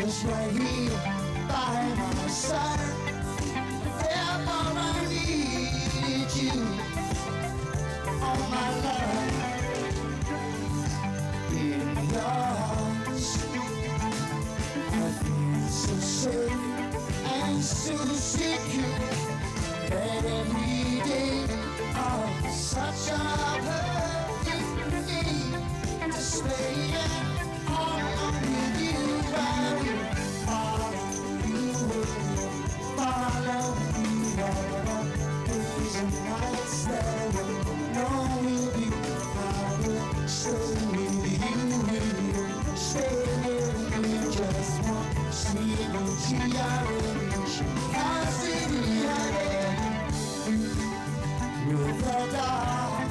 just right here by my side. If I needed you, all my love in your arms. I feel so safe and so secure that every day of such a perfect day to stay at home with you. I will follow you, follow you all the days and nights that will know you. I will stay with you, stay with you. Just want to see you, I see you with the dark.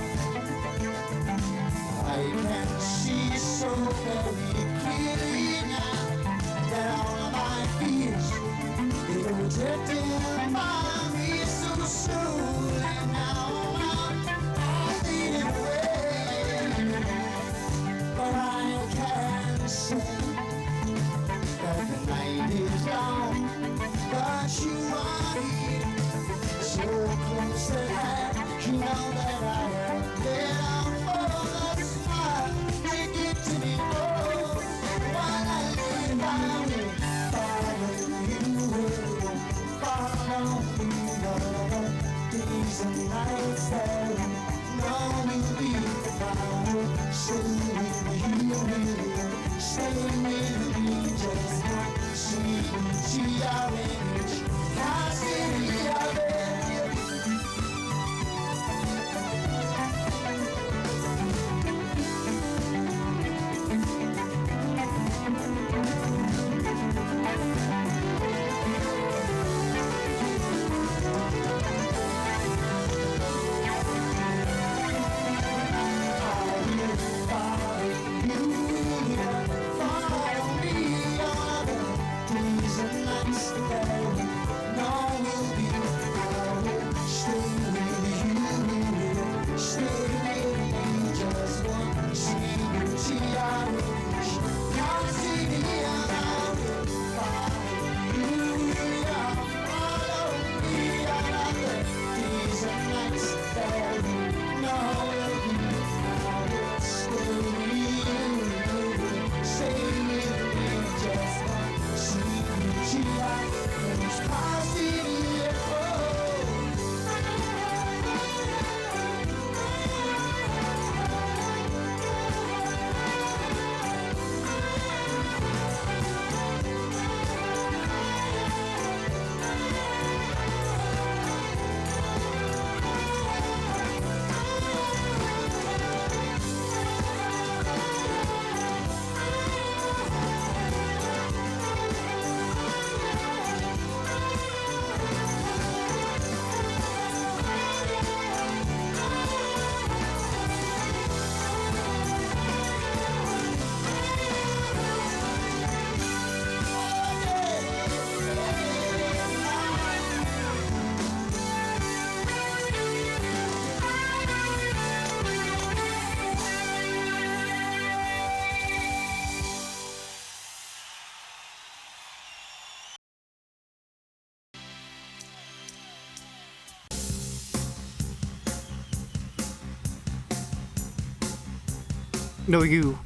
I can see so very clearly now that all of my fears, they were drifting by me so soon, and now I'm all fading away. But I can say that the night is long, but you are here, so close that you know that I am there. And nights that know you'll be around. Stay with you, stay with me. Just want to see you, I see you. No, you.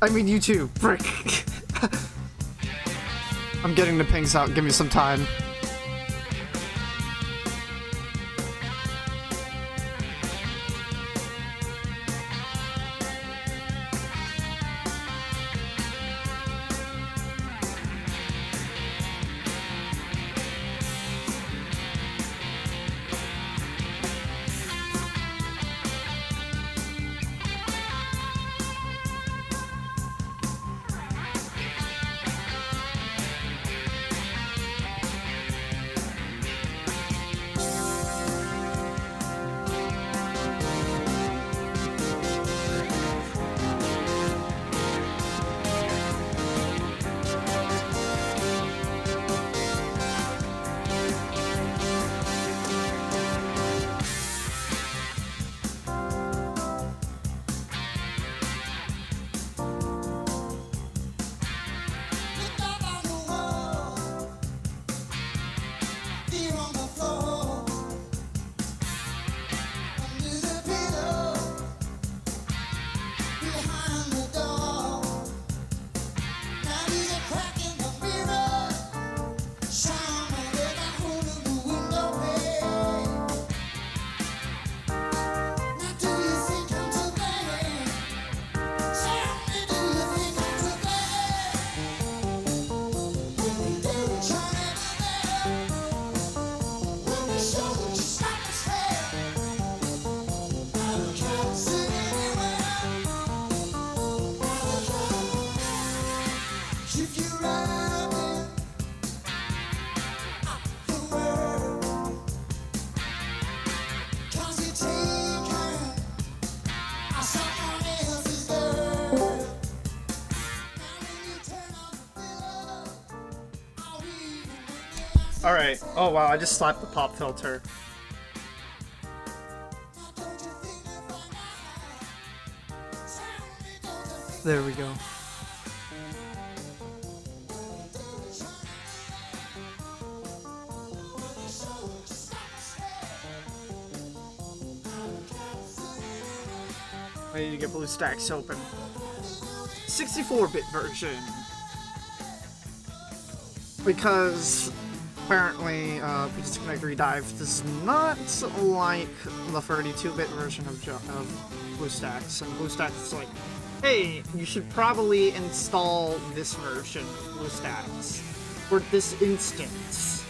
I mean, you too. Frick. I'm getting the pings out. Give me some time. Alright. Oh wow, I just slapped the pop filter. There we go. I need to get BlueStacks open. 64-bit version. Because apparently Pizza Connector Dive does not like the 32-bit version of BlueStacks, and BlueStacks is like, hey, you should probably install this version of BlueStacks for this instance.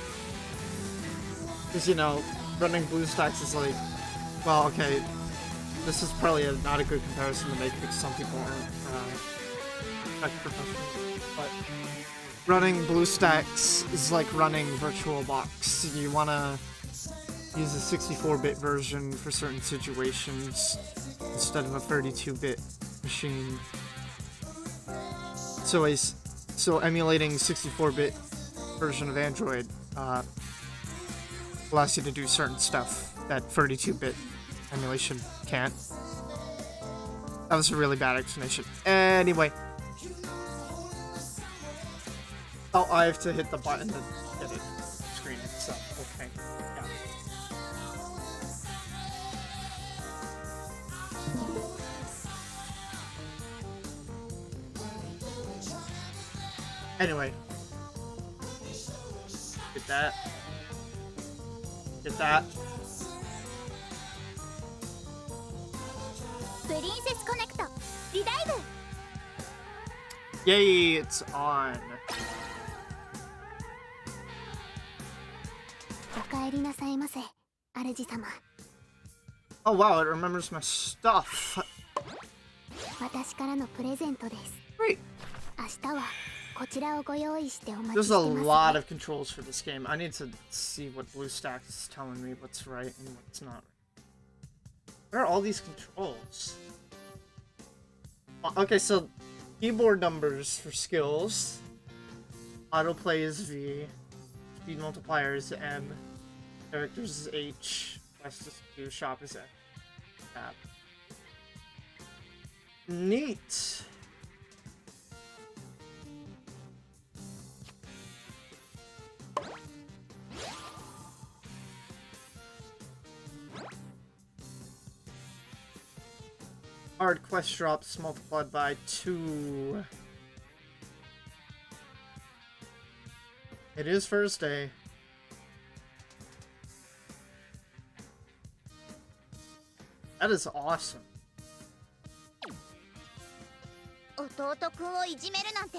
Because, you know, running BlueStacks is like, well, okay, this is probably not a good comparison to make because some people aren't tech professionals, but running BlueStacks is like running VirtualBox. You want to use a 64-bit version for certain situations instead of a 32-bit machine. So emulating 64-bit version of Android allows you to do certain stuff that 32-bit emulation can't. That was a really bad explanation. Anyway. Oh, I have to hit the button to get it screen itself. Okay. Yeah. Anyway. Get that. Get that. Princess Connect Revive. Yay, it's on. お帰りなさいませ、主様。 Oh wow, it remembers my stuff. 私からのプレゼントです。 Great. 明日はこちらをご用意してお待ち There's して a ます。 lot of controls for this game. I need to see what BlueStacks is telling me what's right and what's not. Where are all these controls? Okay, so keyboard numbers for skills. Autoplay is V. Speed multiplier is M. Characters is H. Quest is Q. Shop is F. Tab. Neat. Hard quest drops multiplied by 2. It is first day. That is awesome. 弟くんをいじめるなんて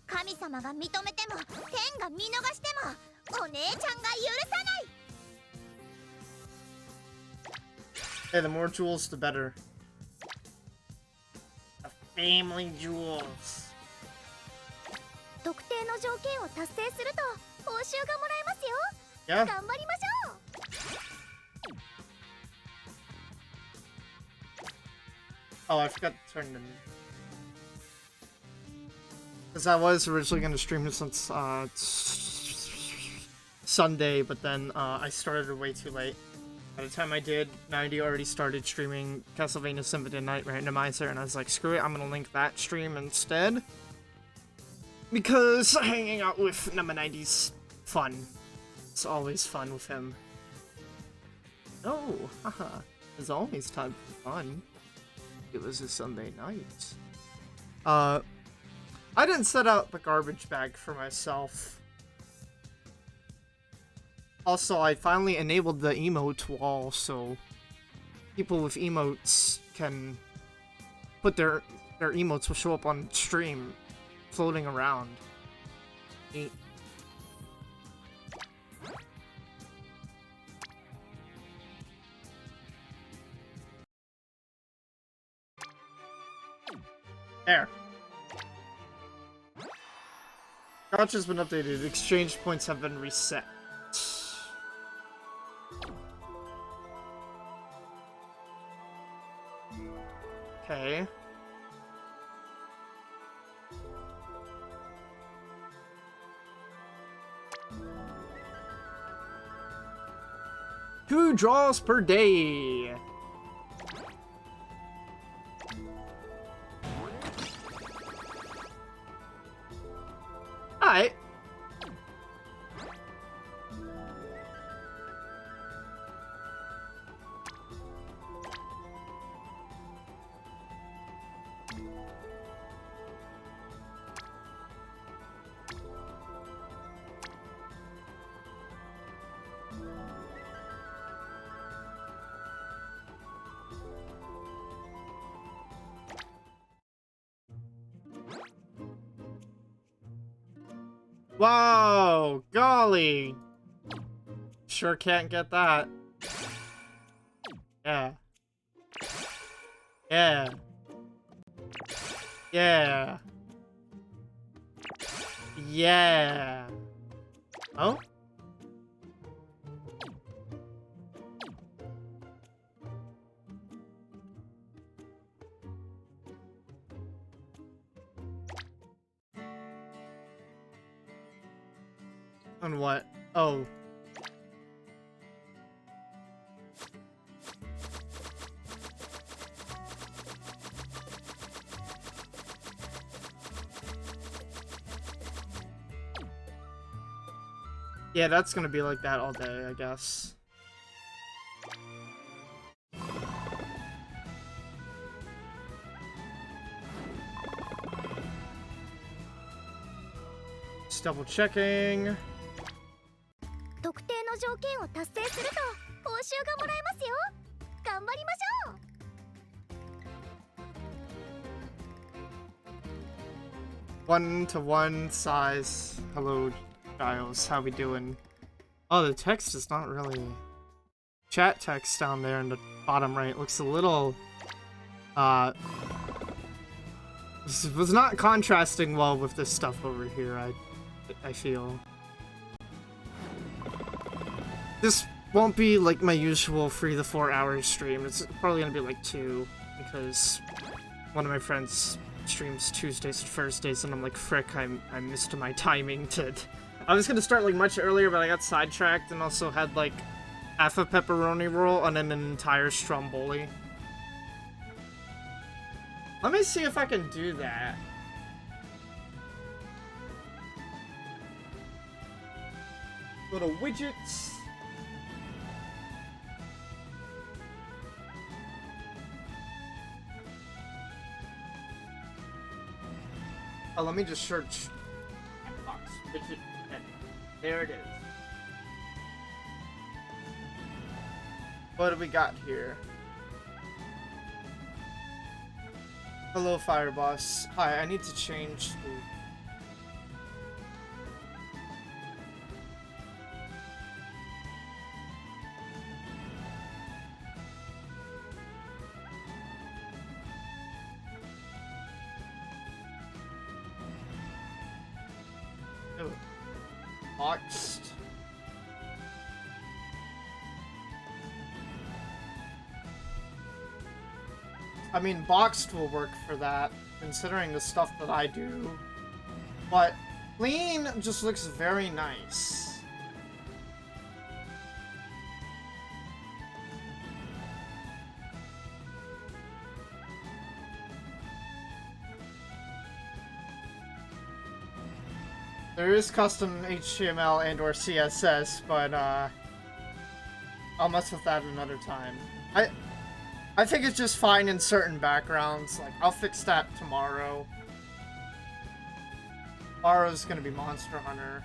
神様が認めても天が見逃してもお姉ちゃんが許さない。 Hey, the more jewels, the better. The family jewels. 特定の条件を達成すると報酬がもらえますよ。 Yeah. 頑張りましょう。 Oh, I forgot to turn them. Because I was originally going to stream this since Sunday, but then I started way too late. By the time I did, 90 already started streaming Castlevania Symphony of Night Randomizer, and I was like, screw it, I'm going to link that stream instead. Because hanging out with number 90's fun. It's always fun with him. Oh, haha. There's always time for fun. It was a Sunday night. I didn't set out the garbage bag for myself. Also, I finally enabled the emote wall, so people with emotes can put their emotes will show up on stream, floating around. Neat. There. Gotcha's been updated. Exchange points have been reset. Okay. 2 draws per day. Alright. Whoa, golly. Sure can't get that. Yeah. Yeah. Yeah. Yeah. Oh? On what? Oh. Yeah, that's gonna be like that all day, I guess. Just double checking. 特定の条件を達成すると報酬がもらえますよ。頑張りましょう。One-to-one size. Hello, Giles. How we doing? Oh, the text is not really... Chat text down there in the bottom right looks a little... was not contrasting well with this stuff over here, I feel. This won't be like my usual 3 to 4 hour stream. It's probably gonna be like 2, because one of my friends streams Tuesdays and Thursdays, and I'm like, frick, I missed my timing to... I was gonna start like much earlier, but I got sidetracked and also had like half a pepperoni roll and then an entire stromboli. Let me see if I can do that. Go to widgets. Oh, let me just search box widget edit. There it is. What do we got here? Hello, Fireboss. Hi, I need to change the... Oh. Boxed. I mean, boxed will work for that, considering the stuff that I do. But clean just looks very nice. There is custom HTML and or CSS, but I'll mess with that another time. I think it's just fine in certain backgrounds. Like, I'll fix that tomorrow. Tomorrow's gonna be Monster Hunter.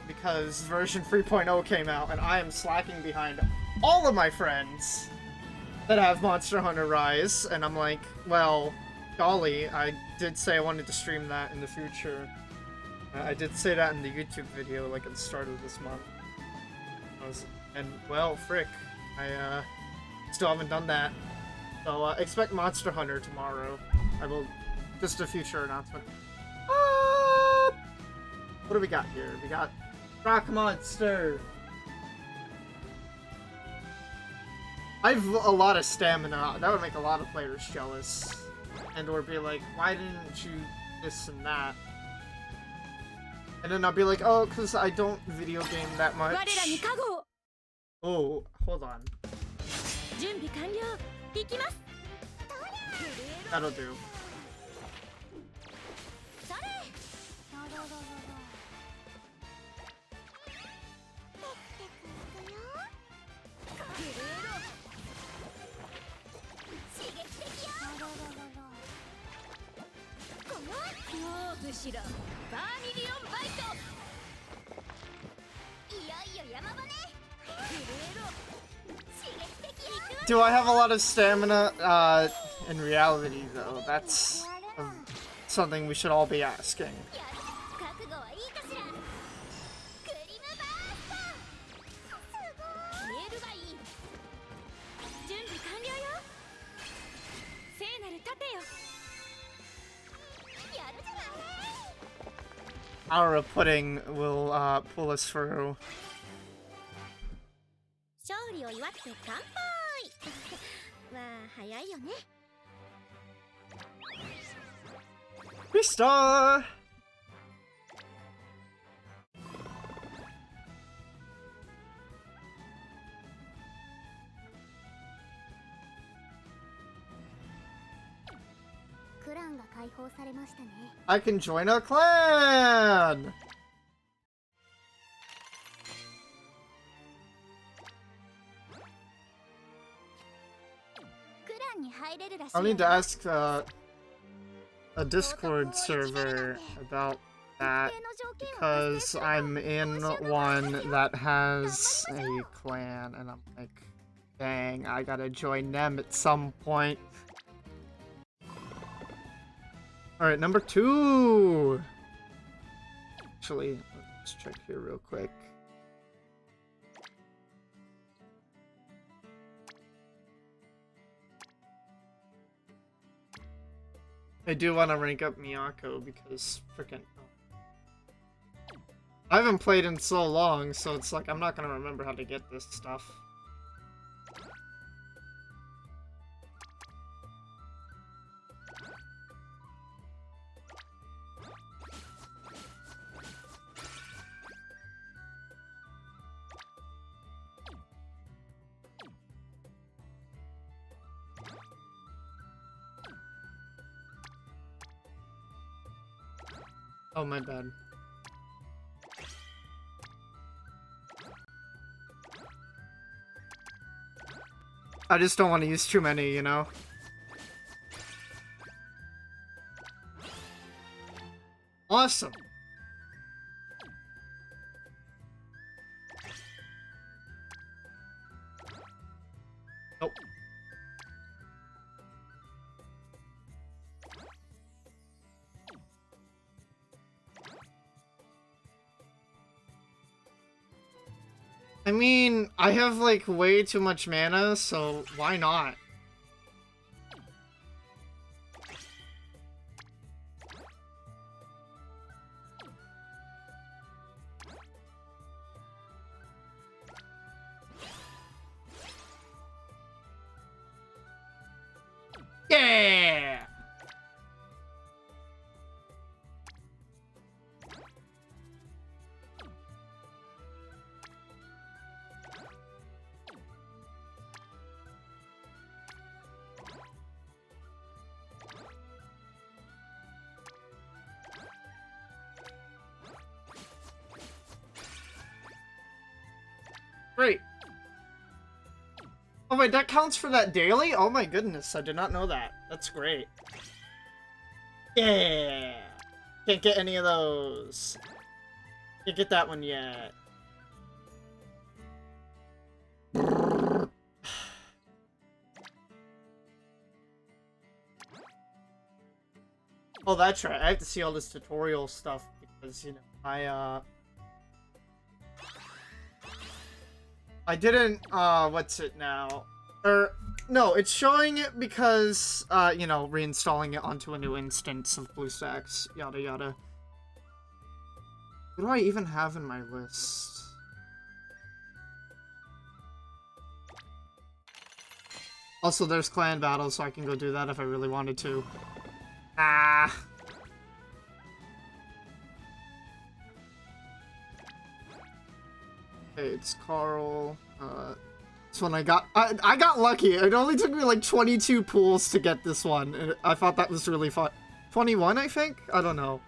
Because version 3.0 came out, and I am slacking behind all of my friends that have Monster Hunter Rise, and I'm like, well, golly, I did say I wanted to stream that in the future. I did say that in the YouTube video, like, at the start of this month. And, well, frick. I, still haven't done that. So, expect Monster Hunter tomorrow. I will... Just a future announcement. What do we got here? We got... Rock Monster! I have a lot of stamina. That would make a lot of players jealous. And or be like, why didn't you this and that? And then I'll be like, oh, because I don't video game that much. Oh, hold on. 準備完了。行きます。 That'll do. それ。テクテクいくよ。グレーロ。刺激的よ。この恐怖しろ。バーミリオンバイト。いよいよ山場ね。グレーロ。刺激的よ。 Do I have a lot of stamina? In reality, though, that's something we should all be asking. 覚悟はいいかしら。クリムバースト。すごい。メールがいい。準備完了よ。聖なる盾よ。やるじゃない。 Our pudding will pull us through. 勝利を祝って乾杯。まあ早いよね。 Restart! クランが解放されましたね。 I can join a clan! クランに入れるらしい。 I'll need to ask a Discord server about that because I'm in one that has a clan and I'm like, dang, I gotta join them at some point. Alright, number 2! Actually, let's check here real quick. I do want to rank up Miyako because freaking I haven't played in so long, so it's like I'm not gonna remember how to get this stuff. Oh, my bad. I just don't want to use too many, you know? Awesome! Nope. I mean, I have like way too much mana, so why not? Yeah! Great. Oh wait, that counts for that daily? Oh my goodness, I did not know that. That's great. Yeah! Can't get any of those. Can't get that one yet. Oh, that's right. I have to see all this tutorial stuff because, you know, I didn't, what's it now? No, it's showing it because, you know, reinstalling it onto a new instance of BlueStacks, yada yada. What do I even have in my list? Also, there's clan battles, so I can go do that if I really wanted to. Ah! Okay, it's Carl. This one I got lucky. It only took me like 22 pulls to get this one, and I thought that was really fun. 21, I think? I don't know.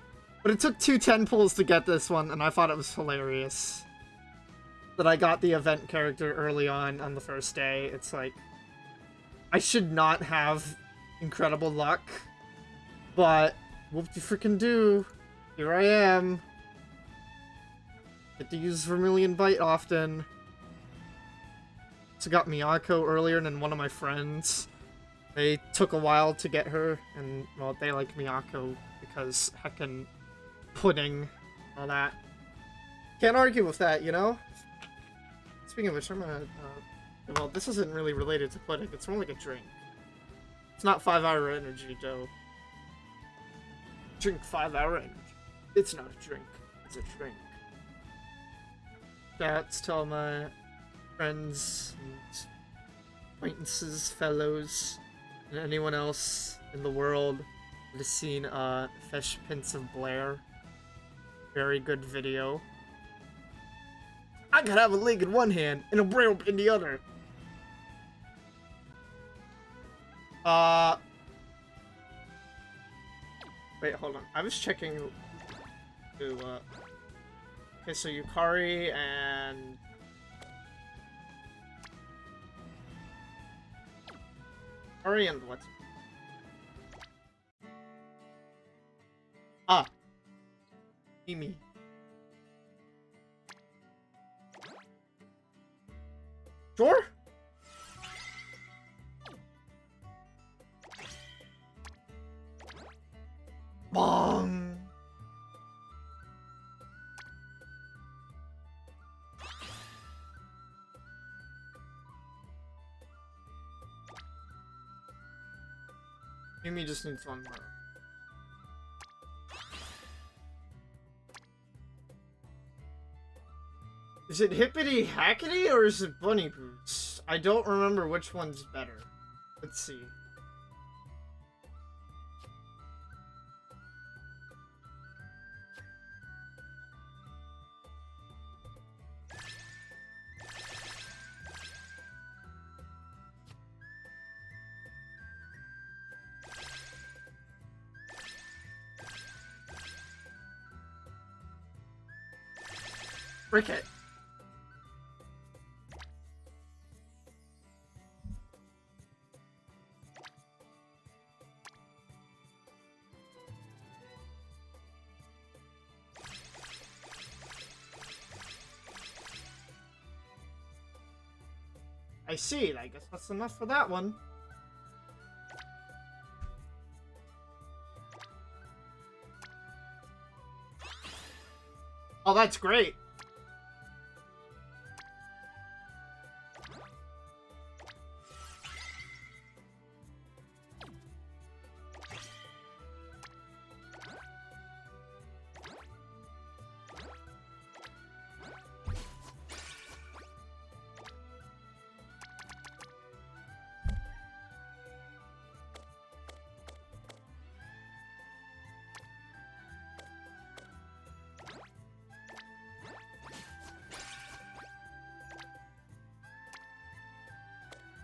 But it took 10 pulls to get this one, and I thought it was hilarious that I got the event character early on the first day. It's like, I should not have incredible luck, but whoop-de-frickin' do. Here I am. Get to use Vermilion Bite often. So got Miyako earlier than one of my friends. They took a while to get her, and, well, they like Miyako because heckin' pudding, all that. Can't argue with that, you know? Speaking of which, I'm gonna, well, this isn't really related to pudding, it's more like a drink. It's not 5-hour energy, though. Drink 5-hour energy. It's not a drink, it's a drink. That's to all my friends and acquaintances, fellows, and anyone else in the world that has seen Fresh Prince of Blair. Very good video. I could have a leg in one hand and a braille in the other. Wait, hold on. I was checking to, okay, so Yukari and what? Ah. Mimi. Sure? Bong. Mimi just needs one more. Is it Hippity Hackety or is it Bunny Boots? I don't remember which one's better. Let's see. Cricket. I see. I guess that's enough for that one. Oh, that's great.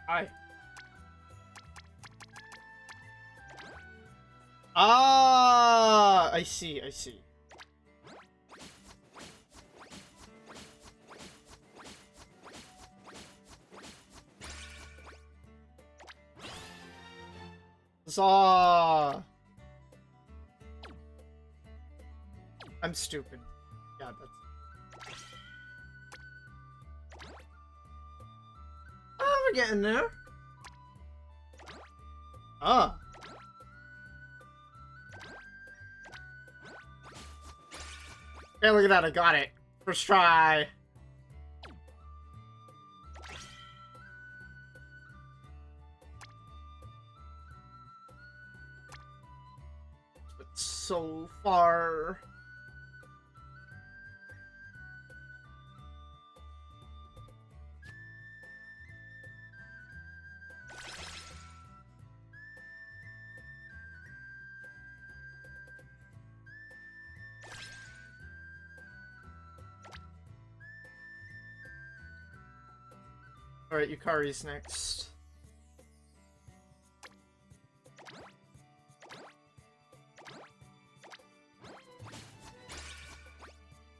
Hi. Ah, I see, I see. Huzzah! I'm stupid. Yeah, that's... Oh, we're getting there. Ah. Hey, look at that, I got it. First try. But so far. Alright, Yukari's next.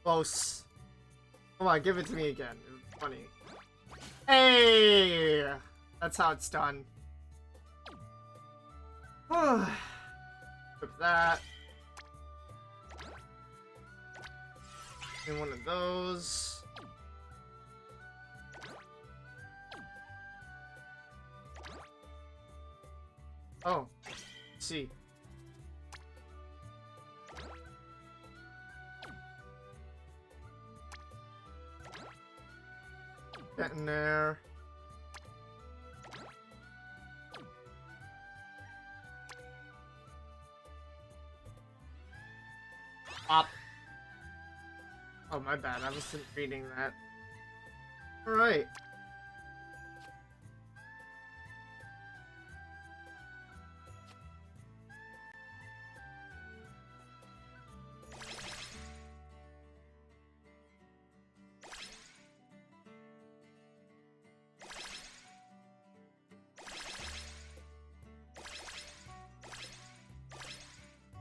Close. Come on, give it to me again. It was funny. Hey! That's how it's done. Flip that. And one of those. Oh. Let's see. Get in there. Pop. Oh, my bad. I wasn't reading that. Alright.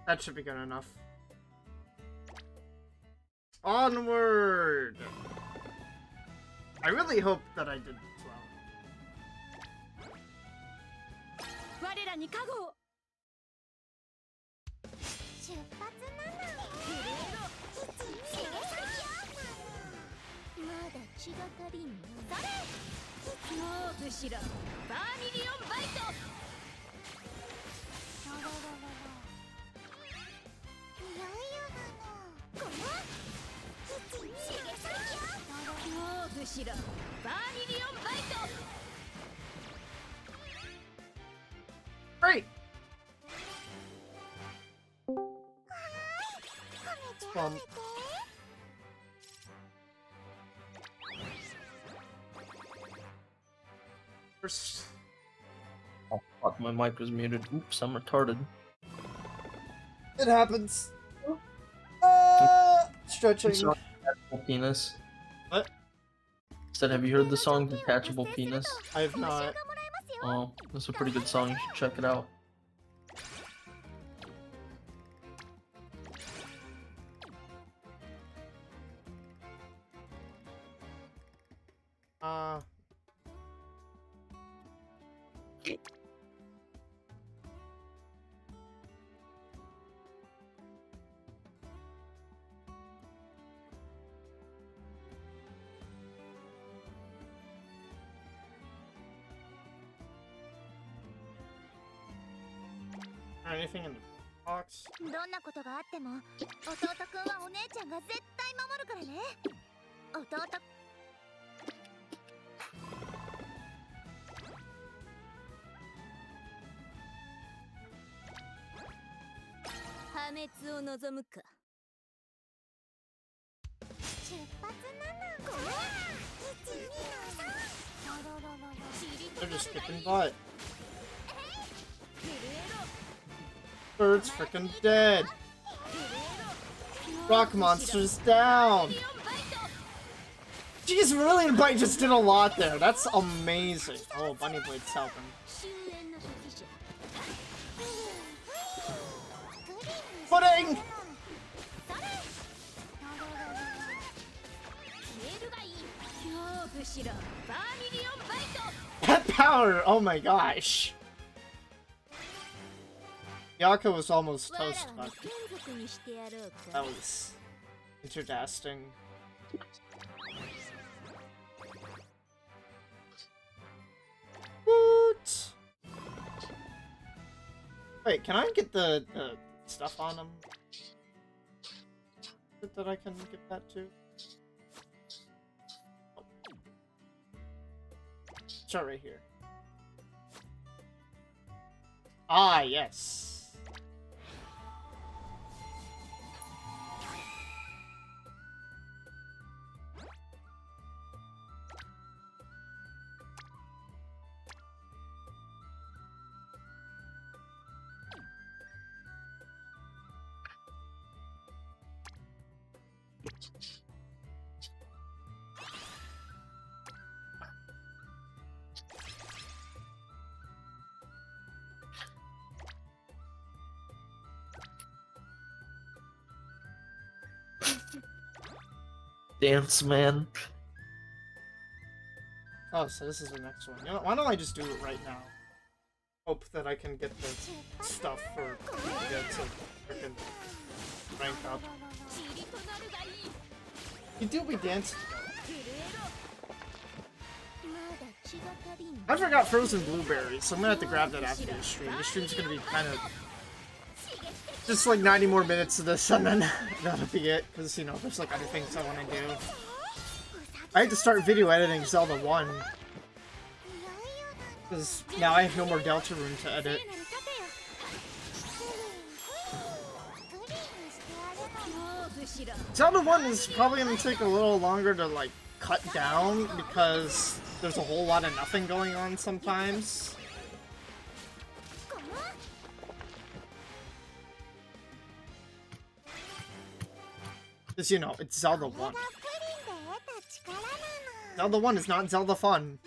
That should be good enough. Onward! I really hope that I did this well. 我らに加護を出発なのグレード1、2、3まだ血が足りんのそれ恐怖しろバーミリオンバイトいよいよなのこの1、2、3恐怖しろバーミリオンバイト Great! Bum. First. Oh fuck, my mic was muted. Oops, I'm retarded. It happens. Stretching. Detachable Penis. What? Said, have you heard the song Detachable Penis? I have not. Oh, that's a pretty good song. You should check it out. Anything in the box? どんなことがあっても弟くんはお姉ちゃんが絶対守るからね弟破滅を望むか出発なのこれ1、2、3 They're just kicking butt. Bird's freaking dead. Rock monster's down. Jeez, really, Bite just did a lot there. That's amazing. Oh, Bunny Blade's helping. Pudding! That power! Oh my gosh. Yaka was almost toast, but that was interesting. What? Wait, can I get the stuff on him? Is it that I can get that too? Oh. Start right here. Ah, yes. Dance man. Oh, so this is the next one. You know, why don't I just do it right now? Hope that I can get the stuff for get to freaking rank up. You do be dancing. I forgot frozen blueberries, so I'm gonna have to grab that after the stream. The stream's gonna be kind of just like 90 more minutes of this, and then that'll be it. Because you know, there's like other things I want to do. I had to start video editing Zelda 1 because now I have no more Delta Room to edit. Zelda 1 is probably gonna take a little longer to like cut down because there's a whole lot of nothing going on sometimes. Because, you know, it's Zelda 1. Zelda 1 is not Zelda fun.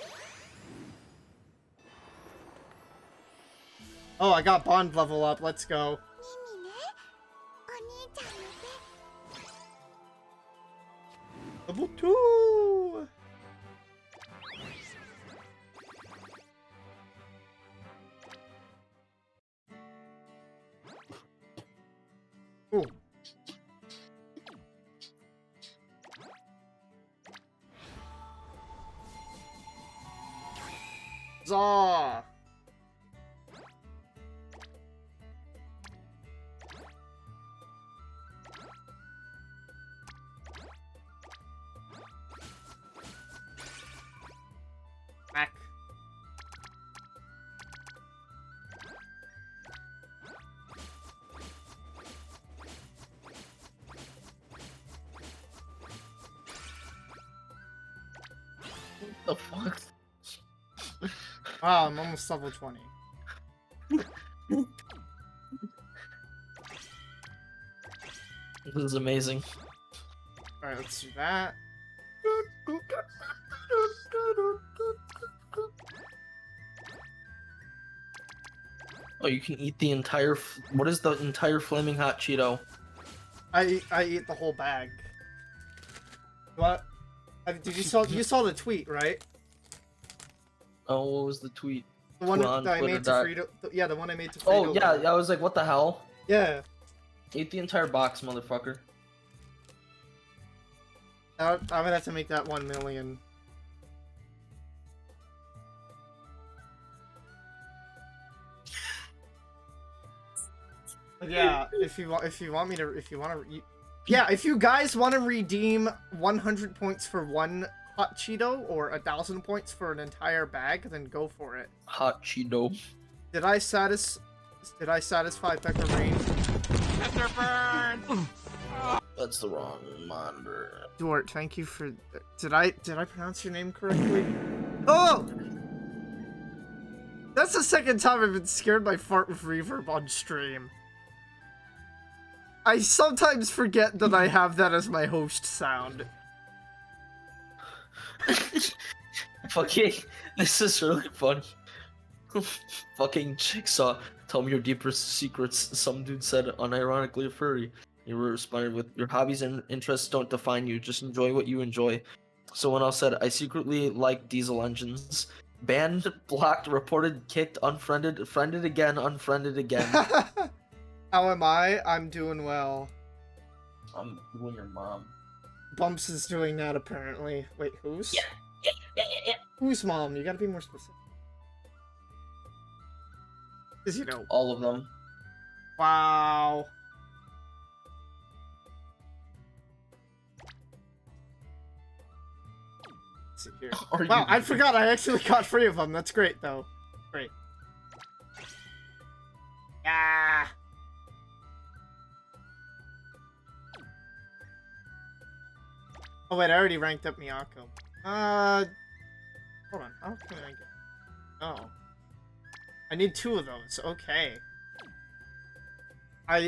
Oh, I got Bond level up. Let's go. Level 2! Ooh. Zaw! Back. The fuck? Wow, I'm almost level 20. This is amazing. Alright, let's do that. Oh, you can eat the entire. What is the entire flaming hot Cheeto? I eat the whole bag. What? Did you saw the tweet, right? Oh, what was the tweet? The one On that I Twitter made to dot- Frito. Yeah, the one I made to Frito. Oh yeah, I was like, what the hell? Yeah. Eat the entire box, motherfucker. I would have to make that 1 million. But yeah, if you want to, yeah, if you guys want to redeem 100 points for one hot Cheeto or 1,000 points for an entire bag, then go for it. Hot Cheeto. Did I satisfy Pecorine? That's the wrong monitor. Dort, thank you for. Did I pronounce your name correctly? Oh! That's the second time I've been scared by fart with reverb on stream. I sometimes forget that I have that as my host sound. Fucking, this is really funny. Fucking Jigsaw, tell me your deepest secrets. Some dude said, unironically a furry. You responded with, your hobbies and interests don't define you, just enjoy what you enjoy. Someone else said, I secretly like diesel engines. Banned, blocked, reported, kicked, unfriended, friended again, unfriended again. How am I? I'm doing well. I'm doing your mom. Bumps is doing that apparently. Wait, who's? Yeah. Whose mom? You gotta be more specific. Cause you know. All of them. Wow. Let's see here. Wow, I forgot I actually caught 3 of them. That's great though. Great. Yeah. Oh wait, I already ranked up Miyako. Hold on. How can I get? Oh. I need 2 of those. Okay. But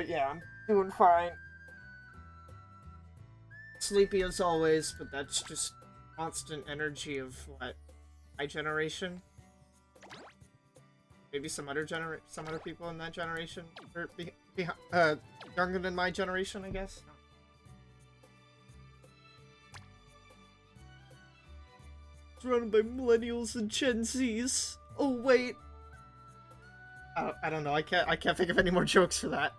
yeah, I'm doing fine. Sleepy as always, but that's just constant energy of what? My generation? Maybe some other people in that generation? Or younger than my generation, I guess? surrounded by millennials and Gen Zs. Oh wait. I don't know. I can't think of any more jokes for that.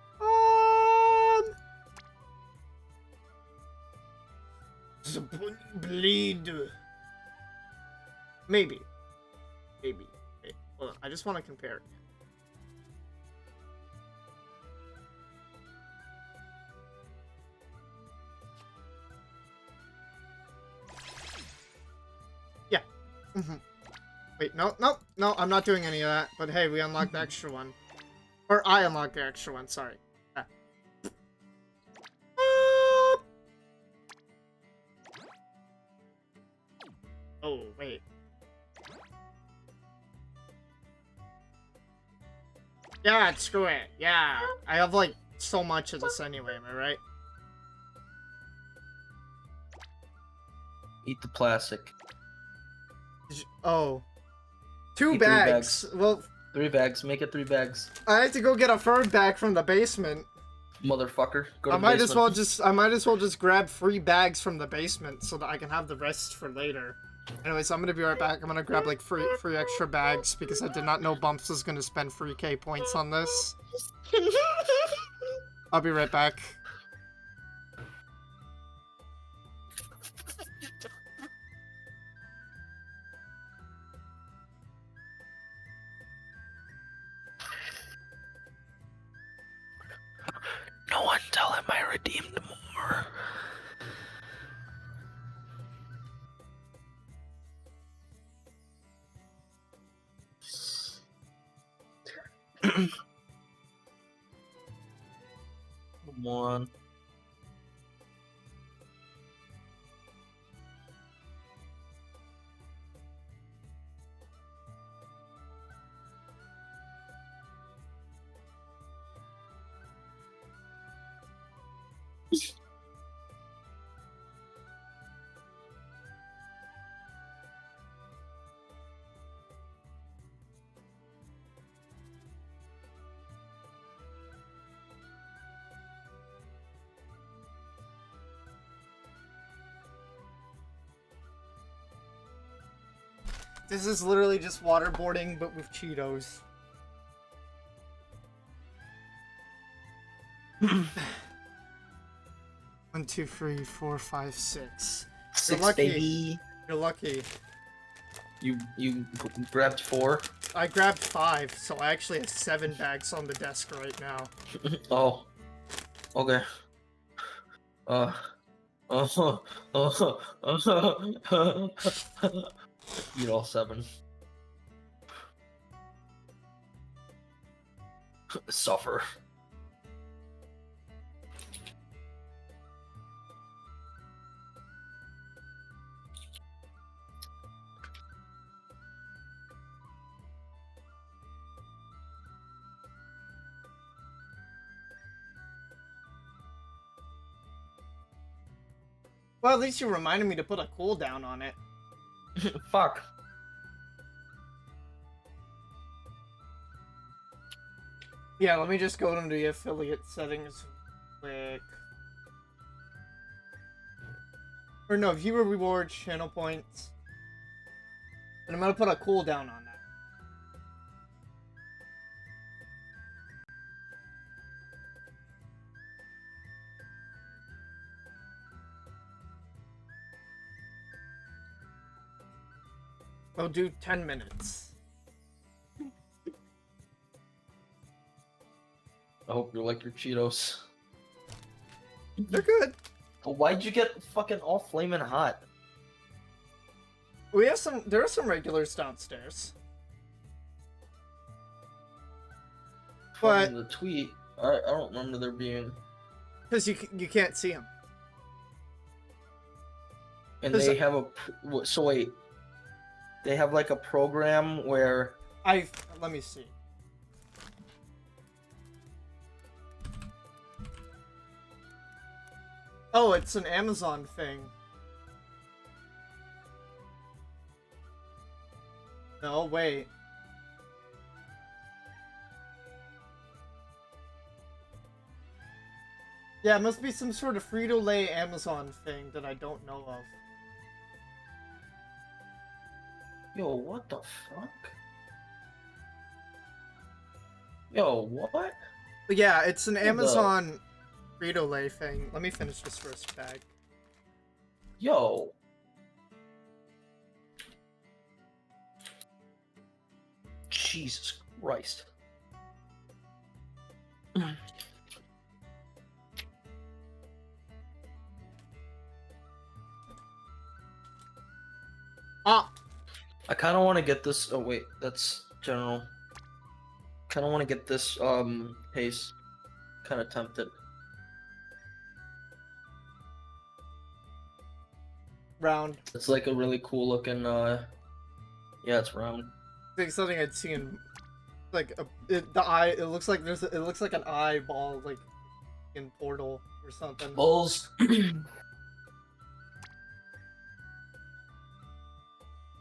Bleed. Maybe. Wait, hold on. I just want to compare it. Yeah. Wait, no, I'm not doing any of that. But hey, we unlocked the extra one. Or I unlocked the extra one, sorry. Ah. Oh, wait. Yeah, screw it. Yeah. I have, like, so much of this anyway, am I right? Eat the plastic. Oh. Two Eat 3 bags. Well, 3 bags. Make it 3 bags. I had to go get a third bag from the basement. Motherfucker. Go to I the might basement. I might as well just grab 3 bags from the basement so that I can have the rest for later. Anyways, I'm gonna be right back. I'm gonna grab like three extra bags because I did not know Bumps was gonna spend 3k points on this. I'll be right back. No one tell him I redeemed more. Come on. This is literally just waterboarding, but with Cheetos. 1, 2, 3, 4, 5, 6. 6, lucky. baby. You're lucky. You grabbed 4. I grabbed 5, so I actually have 7 bags on the desk right now. Oh. Okay. Eat all 7. Suffer. Well, at least you reminded me to put a cooldown on it. Fuck. Yeah, let me just go into the affiliate settings quick. Or no, viewer rewards, channel points. And I'm gonna put a cooldown on that. I'll do 10 minutes. I hope you like your Cheetos. They're good. Why'd you get fucking all flaming hot? We have some. There are some regulars downstairs. But From the tweet, I don't remember there being. because you can't see them. And they have a. So wait. They have like a program where. Let me see. Oh, it's an Amazon thing. No, wait. Yeah, it must be some sort of Frito-Lay Amazon thing that I don't know of. Yo, what the fuck? Yo, what? But yeah, it's an The- Amazon Frito-Lay thing. Let me finish this first bag. Yo. Jesus Christ. Ah! I kind of want to get this. Oh wait, that's general. Kind of want to get this pace. Kind of tempted. Round. It's like a really cool looking. Yeah, it's round. I think something I'd seen, like the eye. It looks like it looks like an eyeball, like in Portal or something. Bulls.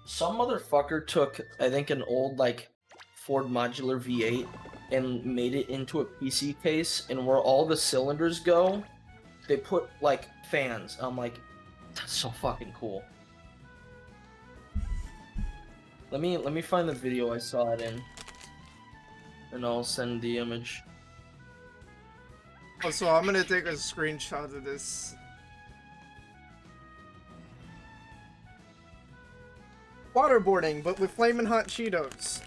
Some motherfucker took, I think, an old like Ford Modular V8 and made it into a PC case, and where all the cylinders go, they put like fans. I'm like, that's so fucking cool. Let me find the video I saw it in, and I'll send the image. Oh, so I'm gonna take a screenshot of this. Waterboarding, but with flamin' hot Cheetos.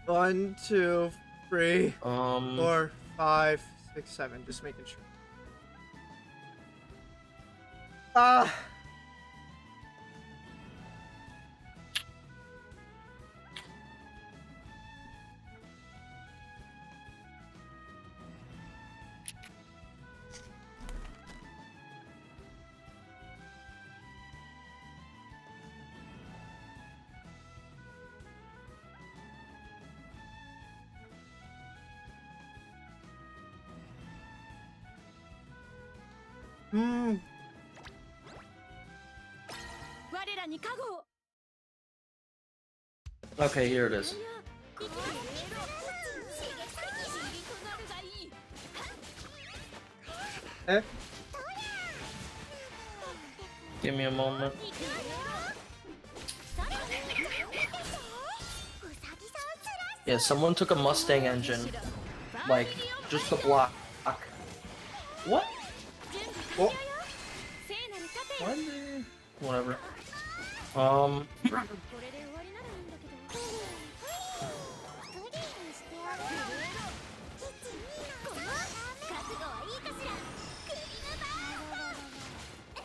One, two, three, 4, 5, 6, 7. Just making sure. Ah. Hmm. 我らに加護 Okay, here it is. この刺激的となるがいい Eh? Give me a moment. Yeah, someone took a Mustang engine, like just the block. What? Well, 聖なる盾よ Whatever. これで終わりならいいんだけどクリーンしてやるキッチンこの覚悟はいいかしらクリームバースト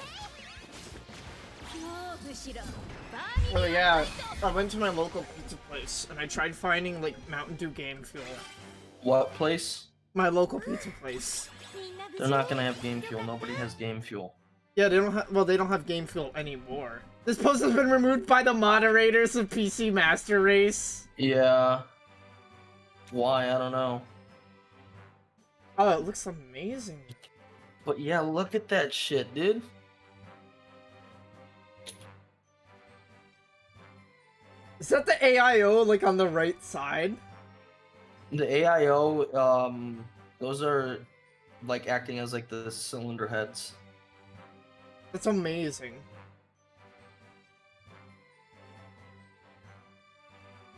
恐怖しろバーミ well, yeah. I went to my local pizza place and I tried finding like Mountain Dew game fuel. What place? My local pizza place. みんな無 They're 事 not gonna have game fuel. Nobody has game fuel. Yeah, they don't have. Well, they don't have game fuel anymore. This post has been removed by the moderators of PC Master Race. Yeah. Why? I don't know. Oh, it looks amazing. But yeah, look at that shit, dude. Is that the AIO like on the right side? The AIO, those are like acting as like the cylinder heads. That's amazing.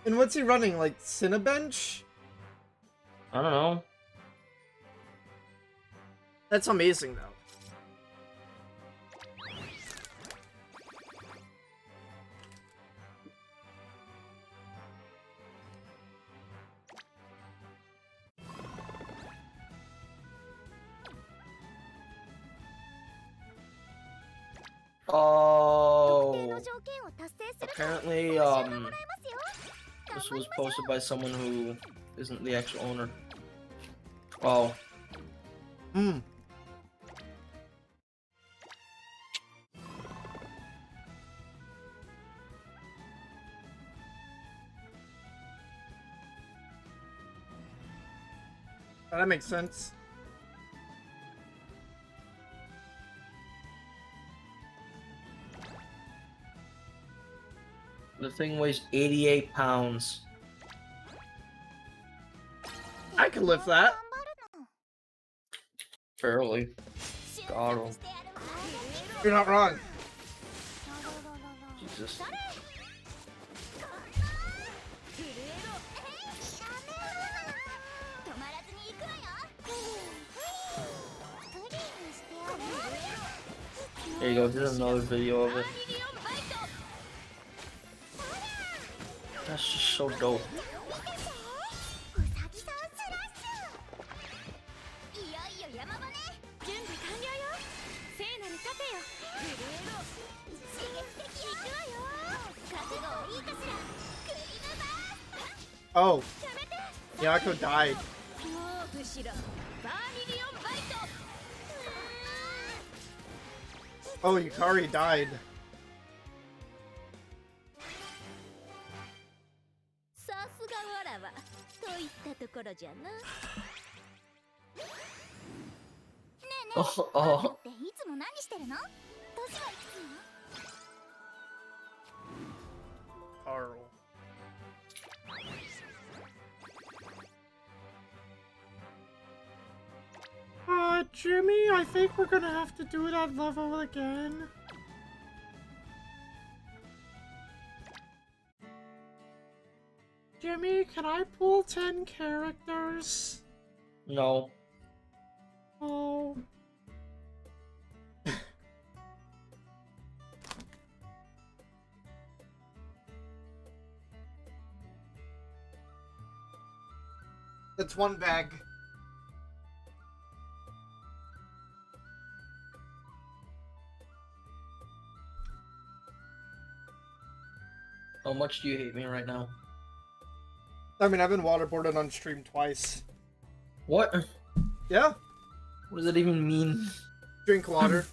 And what's he running? Like Cinebench? I don't know. That's amazing though. Oh. 特定の条件を達成すると Apparently, 報酬がもらえますよ this was posted by someone who isn't the actual owner. Oh. Hmm. That makes sense. The thing weighs 88 pounds. I could lift that. 頑張るの Barely. Got him. You're not wrong. Jesus. 止まらずに行くわよ。プリンしてやる。 There you go. Here's another video of it. ミリオンバイト。 That's just so dope. ウサギさんスラッシュ。いよいよ山場ね。準備完了よ。聖なる盾よ。震えろ。刺激的よ。行くわよ。覚悟はいいかしら。クリームバースト。 Oh, やめて。 Yako died. もう後ろ。バーミリオンバイト。 Oh, Yukari died. さすがわらわといったところじゃな。ねえねえ、 Oh, あん oh. たっていつも何してるの？年はいくつなの？ Carl. Jimmy, I think we're gonna have to do that level again. Jimmy, can I pull 10 characters? No. Oh. That's one bag. How much do you hate me right now? I mean, I've been waterboarded on stream twice. What? Yeah, What does that even mean? drink water.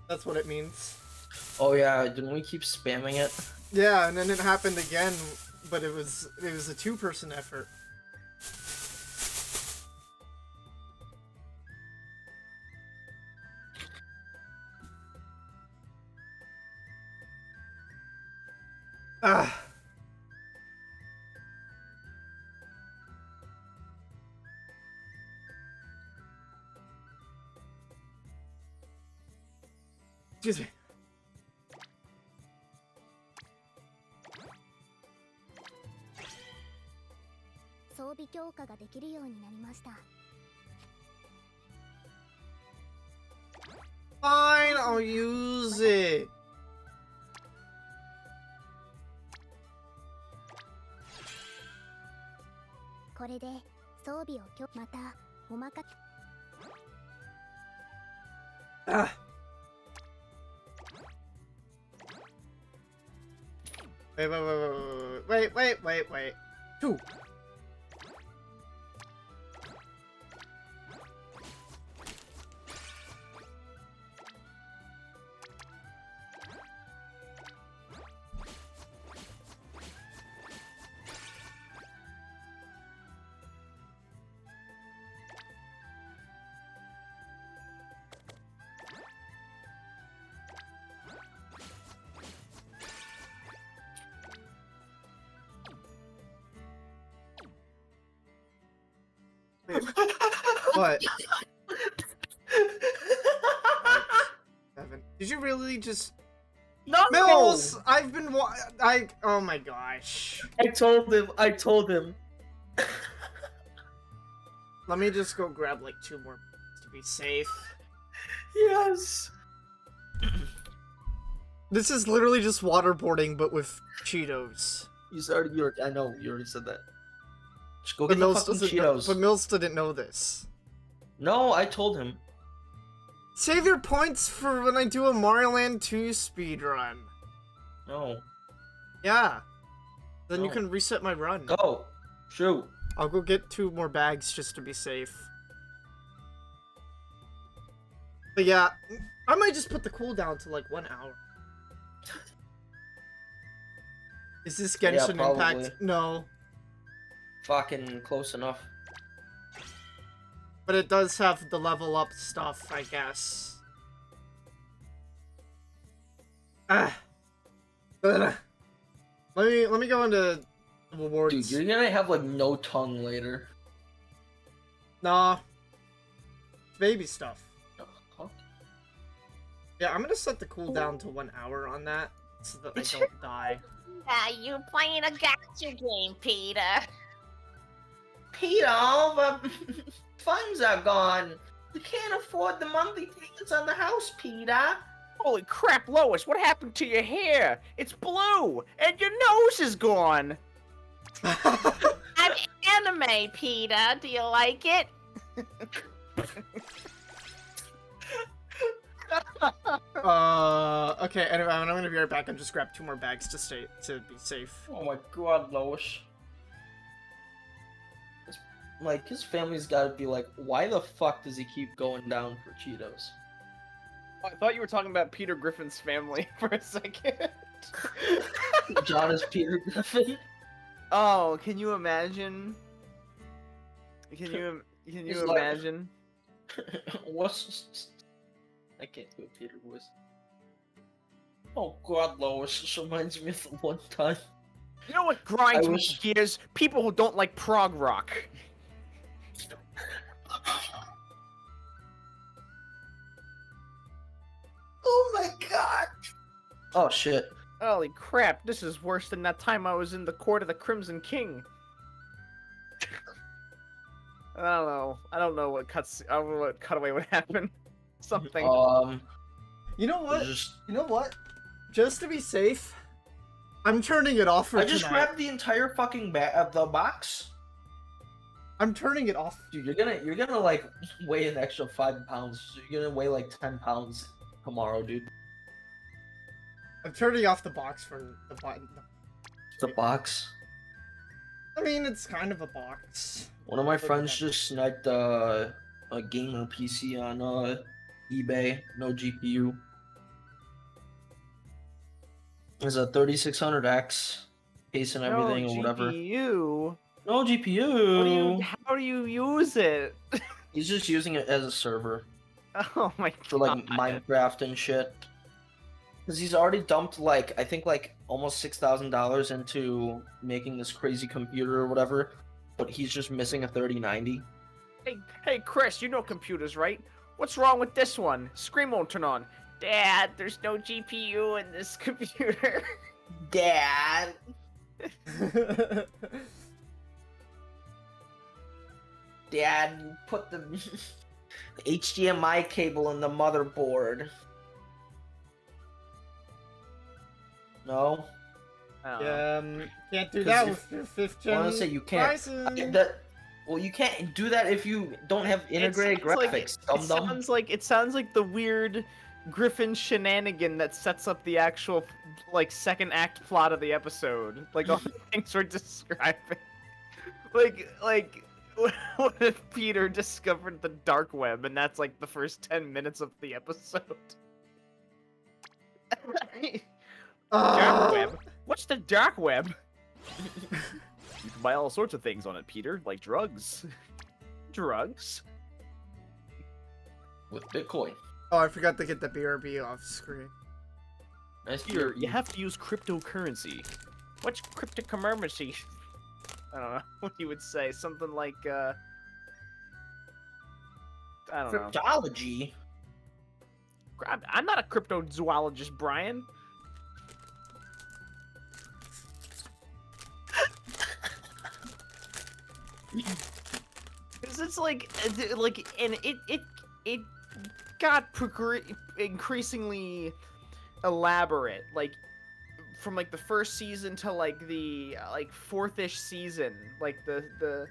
That's what it means. Oh yeah, didn't we keep spamming it? Yeah, and then it happened again, but it was a two-person effort. Ah. Excuse me. 装備強化ができるようになりました。 Fine, I'll use it. これで装備をまたおまか Ah. Wait. Two. What? Seven. Did you really just... No! Mills! I've been oh my gosh. I told him. Let me just go grab like 2 more to be safe. Yes! This is literally just waterboarding, but with Cheetos. I know, you already said that. Just go But get the Mills fucking doesn't know, Cheetos. but Mills didn't know this. No, I told him. Save your points for when I do a Mario Land 2 speedrun. No. Yeah. Then you No. can reset my run. Go! Shoot! I'll go get 2 more bags just to be safe. But yeah, I might just put the cooldown to like 1 hour. Is this Genshin probably. Impact? No. Fucking close enough. But it does have the level up stuff, I guess. Ah. Ugh. Let me go into rewards. Dude, you're gonna have like no tongue later. Nah. Baby stuff. Huh? Yeah, I'm gonna set the cooldown to 1 hour on that so that I don't die. You're playing a gotcha game, Peter. Peter, all the funds are gone. We can't afford the monthly payments on the house, Peter. Holy crap, Lois, what happened to your hair? It's blue, and your nose is gone. I'm anime, Peter. Do you like it? Okay, anyway, I'm gonna be right back and just grab 2 more bags to be safe. Oh my god, Lois. Like, his family's gotta be like, why the fuck does he keep going down for Cheetos? I thought you were talking about Peter Griffin's family for a second. John is Peter Griffin. Oh, can you imagine? Can you He's like- imagine? What's... I can't do a Peter voice. Oh god, Lois, this reminds me of the one time. You know what grinds I my wish- gears? People who don't like prog rock. Oh my god! Oh shit. Holy crap, this is worse than that time I was in the court of the Crimson King. I don't know what cutaway would happen. Something. You know what? Just... You know what? Just to be safe, I'm turning it off for I tonight. just grabbed the entire fucking the box. I'm turning it off. Dude, you're gonna like weigh an extra 5 pounds. So you're gonna weigh like 10 pounds tomorrow, dude. I'm turning off the box for the button. The box. I mean, it's kind of a box. One of my friends just sniped a gamer PC on eBay. No GPU. It's a 3600X case and everything or whatever. GPU? No GPU. How do you use it? He's just using it as a server Oh my for like Minecraft and shit. Because he's already dumped like I think like almost $6,000 into making this crazy computer or whatever, but he's just missing a 3090. Hey, Chris, you know computers, right? What's wrong with this one? Screen won't turn on. Dad, there's no GPU in this computer. Dad. Dad, put the HDMI cable in the motherboard. No? Can't do 'Cause that if- with your 5th I gen. want to say you can't. Ryzen. Well, you can't do that if you don't have integrated graphics. It sounds like the weird Griffin shenanigan that sets up the actual like second act plot of the episode. Like all the things we're describing. Like what if Peter discovered the dark web and that's like the first 10 minutes of the episode? Dark web? What's the dark web? You can buy all sorts of things on it, Peter, like drugs. Drugs? With Bitcoin. Oh, I forgot to get the BRB off screen. Nice Peter, beer. you have to use cryptocurrency. What's cryptocurrency? I don't know what you would say. Something like, I don't know. Cryptology. I'm not a cryptozoologist, Brian. Because it's like, and it got increasingly elaborate, like from like the first season to like the like 4th-ish season, like the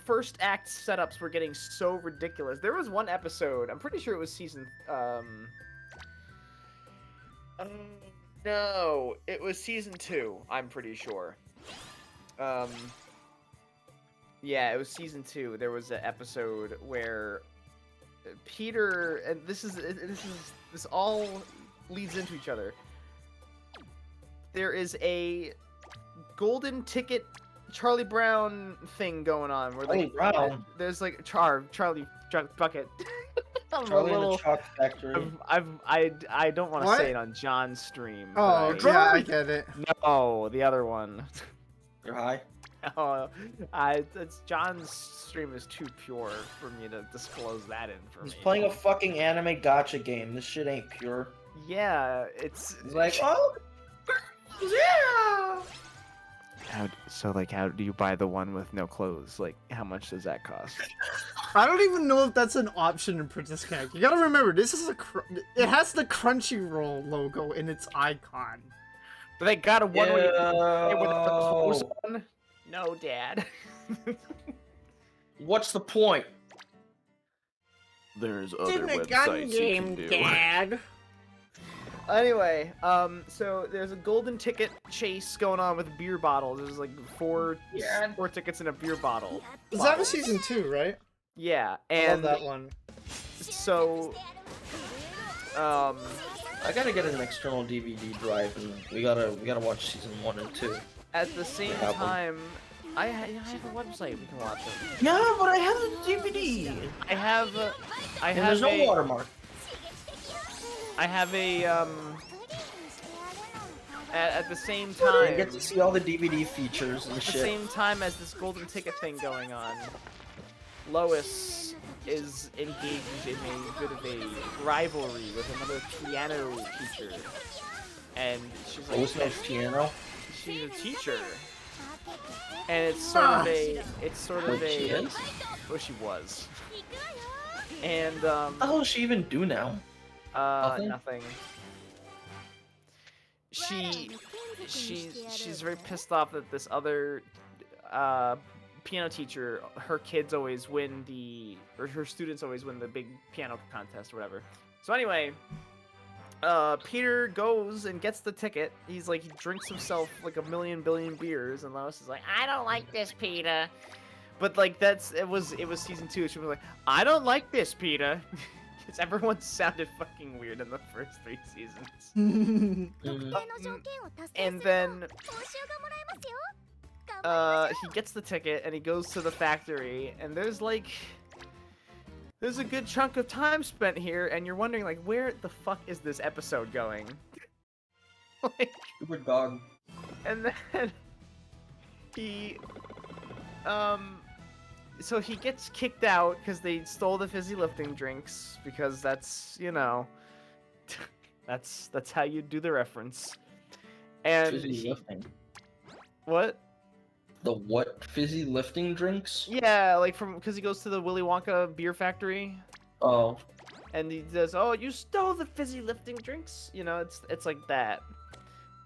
first act setups were getting so ridiculous. There was one episode, I'm pretty sure it was season no, it was season 2, I'm pretty sure. Yeah, it was season 2. There was an episode where Peter, and this all leads into each other. There is a golden ticket Charlie Brown thing going on where like Charlie Brown? there's like Charlie Bucket. I'm Charlie a and little, the Chalk Factory. I don't want to What? say it on John's stream. Oh, but yeah, I get it. no, the other one. You're high? John's stream is too pure for me to disclose that information. He's playing a fucking anime gotcha game. This shit ain't pure. Yeah, it's He's like, oh, yeah. How do you buy the one with no clothes? Like, how much does that cost? I don't even know if that's an option in Princess Connect. You gotta remember, this is it has the Crunchyroll logo in its icon. But they got a one where you Yo. with the clothes on? No, Dad. What's the point? There's Dad. Anyway, so there's a golden ticket chase going on with beer bottles. There's like four tickets in a beer bottle. Is that a season 2, right? Yeah, I love and that one. so I gotta get an external DVD drive, and we gotta watch season 1 and 2. at the same Album. time, I have a website we can watch it. Yeah, but I have a DVD. I have And there's no watermark. I have a at the same I time, get to see all the DVD features and at the shit. same time as this golden ticket thing going on, Lois is engaged in a bit of a rivalry with another piano teacher, and she's like, Lois knows piano. she's a teacher, and it's sort of a, She is? well, she was, and What the hell does she even do now? nothing. She's very pissed off that this other piano teacher, her kids always win or her students always win the big piano contest or whatever. So anyway, Peter goes and gets the ticket. He's like, he drinks himself like a million billion beers, and Lois is like, I don't like this, Peter. But like it was season 2. She was like, I don't like this, Peter. Because everyone sounded fucking weird in the first 3 seasons. And then he gets the ticket and he goes to the factory, and there's a good chunk of time spent here, and you're wondering like, where the fuck is this episode going? Like, Super dog. and then he so he gets kicked out because they stole the fizzy lifting drinks, because that's, you know, that's how you do the reference. And Fizzy lifting. what? The what? Fizzy lifting drinks? Yeah, like because he goes to the Willy Wonka beer factory, Oh. and he says, "Oh, you stole the fizzy lifting drinks." You know, it's like that.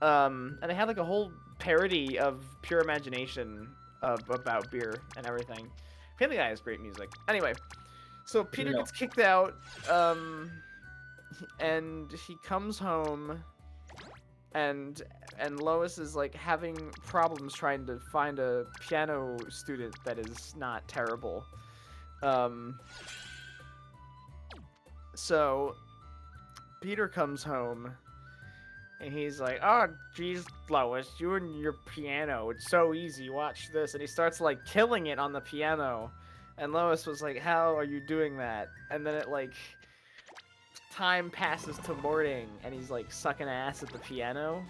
And they had like a whole parody of Pure Imagination about beer and everything. Family Guy has great music. Anyway, so Peter No. gets kicked out, and he comes home, and Lois is like having problems trying to find a piano student that is not terrible. So Peter comes home, and he's like, "Oh, geez, Lois, you and your piano, it's so easy, watch this." And he starts, like, killing it on the piano. And Lois was like, "How are you doing that?" And then it, like, time passes to morning, and he's, like, sucking ass at the piano.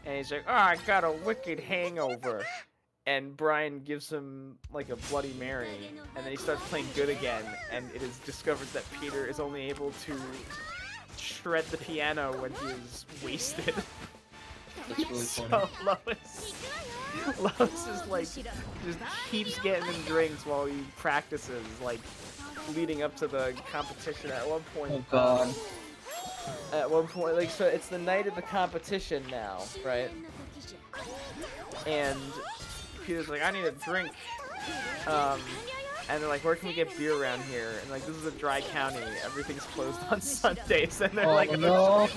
And he's like, "Oh, I got a wicked hangover." And Brian gives him, like, a Bloody Mary. And then he starts playing good again, and it is discovered that Peter is only able to shred the piano when he is wasted. That's really funny. So Lois is like, just keeps getting him drinks while he practices, like, leading up to the competition. At one point, Oh god. like, so it's the night of the competition now, right? And Peter's like, "I need a drink." And they're like, "Where can we get beer around here?" And like, this is a dry county. Everything's closed on Sundays. And they're like, no.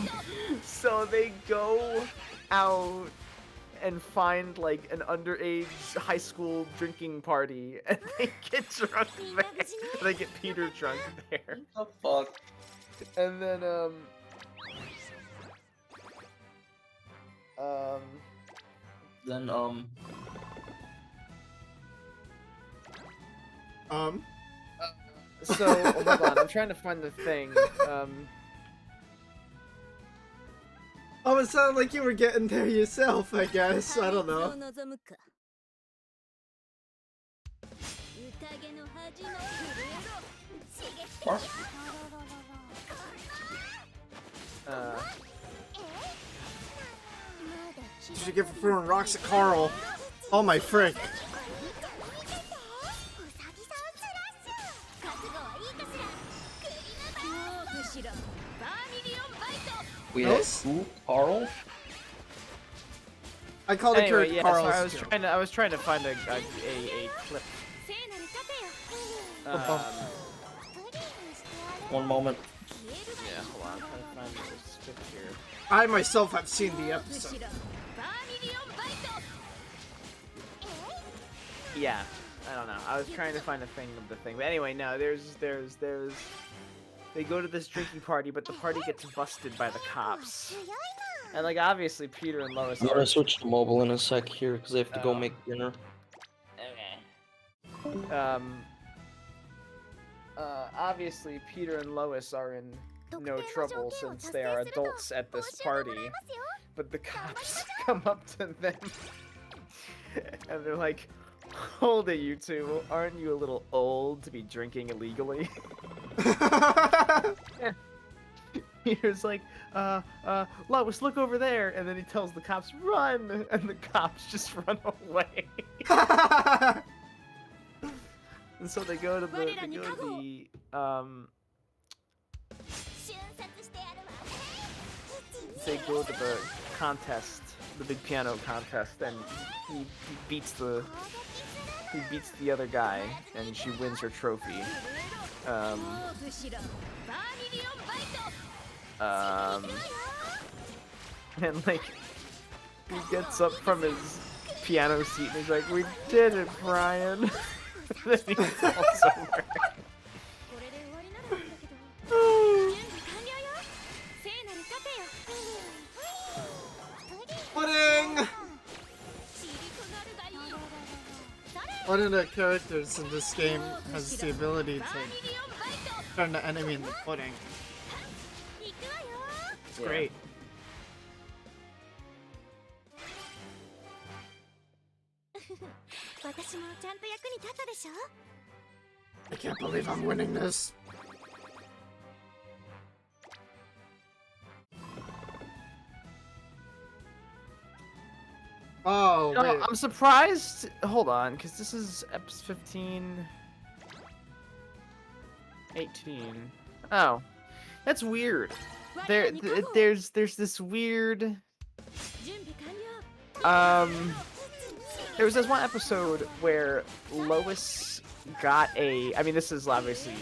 So they go out and find like an underage high school drinking party, and they get drunk there. They get Peter drunk there. What the fuck? And then Then so hold on, I'm trying to find the thing. Oh, it sounded like you were getting there yourself, I guess. I don't know. What? Did you get for throwing rocks at Carl? Oh my frick. We Those? have who? Carl? I called the Anyway, character yeah. Carl. So I was trying to find a clip. One moment. Yeah, hold on. I'm trying to find this script here. I myself have seen the episode. Yeah, I don't know. I was trying to find a thing of the thing, but anyway, no. There's. They go to this drinking party, but the party gets busted by the cops. And like obviously, Peter and Lois. I'm gonna switch to mobile in a sec here because I have to go make dinner. Okay. Obviously, Peter and Lois are in no trouble since they are adults at this party. But the cops come up to them and they're like, "Hold it, you two. Aren't you a little old to be drinking illegally?" Peter's like, Lois, look over there. And then he tells the cops, run. And the cops just run away. And so they go to the contest, the big piano contest, and he beats the other guy, and she wins her trophy. And like he gets up from his piano seat and he's like, "We did it, Brian." Then he falls over. Pudding! One of the characters in this game has the ability to turn the enemy into pudding. It's great. I can't believe I'm winning this. Oh, No, wait. I'm surprised. Hold on, because this is episode 15, 18. Oh, that's weird. There's this weird. There was this one episode where Lois got a. I mean, this is obviously,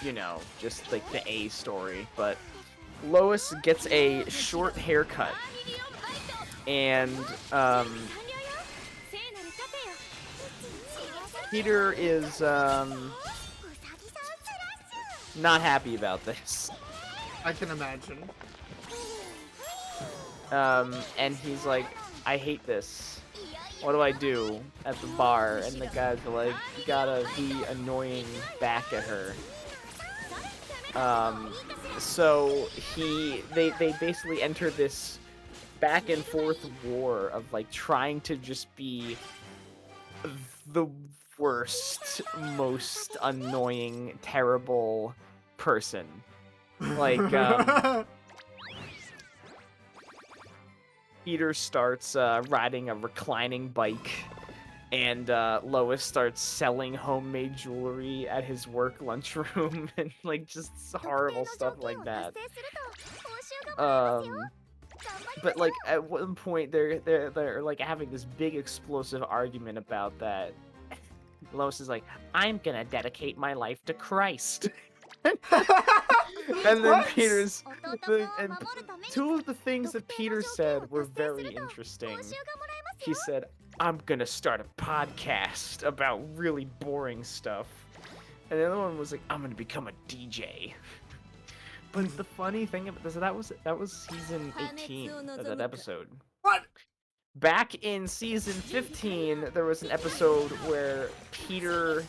you know, just like the A story, but Lois gets a short haircut. And Peter is not happy about this. I can imagine. And he's like, "I hate this. What do I do?" at the bar, and the guys are like, "You gotta be annoying back at her." So they basically enter this back and forth war of like trying to just be the worst, most annoying, terrible person. Like Peter starts riding a reclining bike, and Lois starts selling homemade jewelry at his work lunchroom, and like just horrible stuff like that. But like at one point they're like having this big explosive argument about that. Lois is like, "I'm gonna dedicate my life to Christ." And then What? and two of the things that Peter said were very interesting. He said, "I'm gonna start a podcast about really boring stuff," and the other one was like, "I'm gonna become a DJ." But the funny thing about this, that was season 18 of that episode. What? Back in season 15, there was an episode where Peter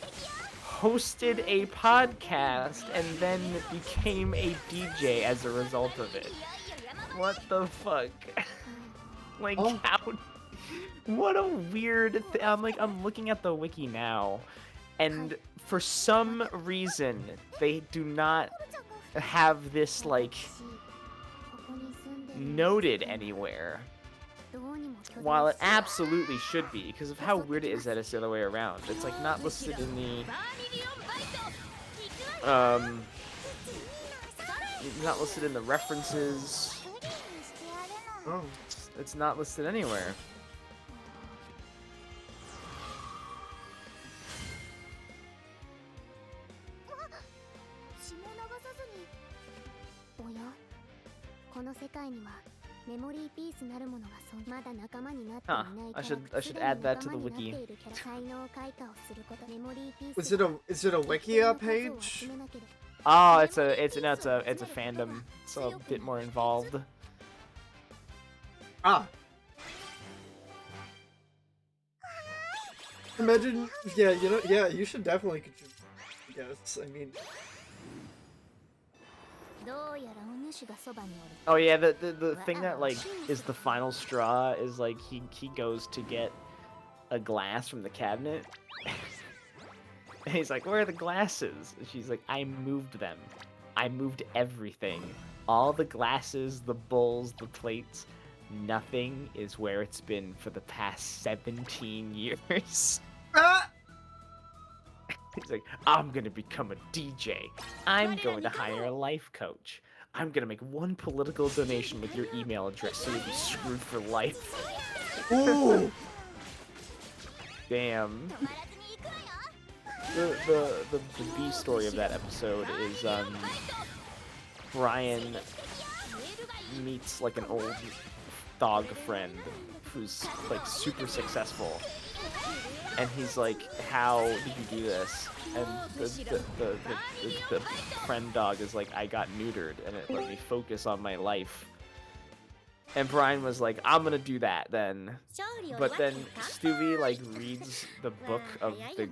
hosted a podcast and then became a DJ as a result of it. What the fuck? Like, Oh. What a weird thing. I'm looking at the wiki now, and for some reason they do not have this like noted anywhere. While it absolutely should be, because of how weird it is that it's the other way around. It's like not listed in the not listed in the references. Oh. It's not listed anywhere. Huh. I should add that to the wiki. Is it a Wikia page? Oh, it's a fandom. It's a bit more involved. Ah. Imagine, yeah, you should definitely contribute. Yes, I mean. Oh yeah, the thing that like is the final straw is like he goes to get a glass from the cabinet. And he's like, "Where are the glasses?" And she's like, "I moved them. I moved everything. All the glasses, the bowls, the plates. Nothing is where it's been for the past 17 years." Ah! He's like, "I'm gonna become a DJ. I'm going to hire a life coach. I'm gonna make one political donation with your email address so you'll be screwed for life." Ooh! Damn. The B story of that episode is Brian meets like an old dog friend who's like super successful, and he's like, "How did you do this?" And the friend dog is like, "I got neutered and it let me focus on my life." And Brian was like, "I'm gonna do that then." But then Stewie like reads the book of the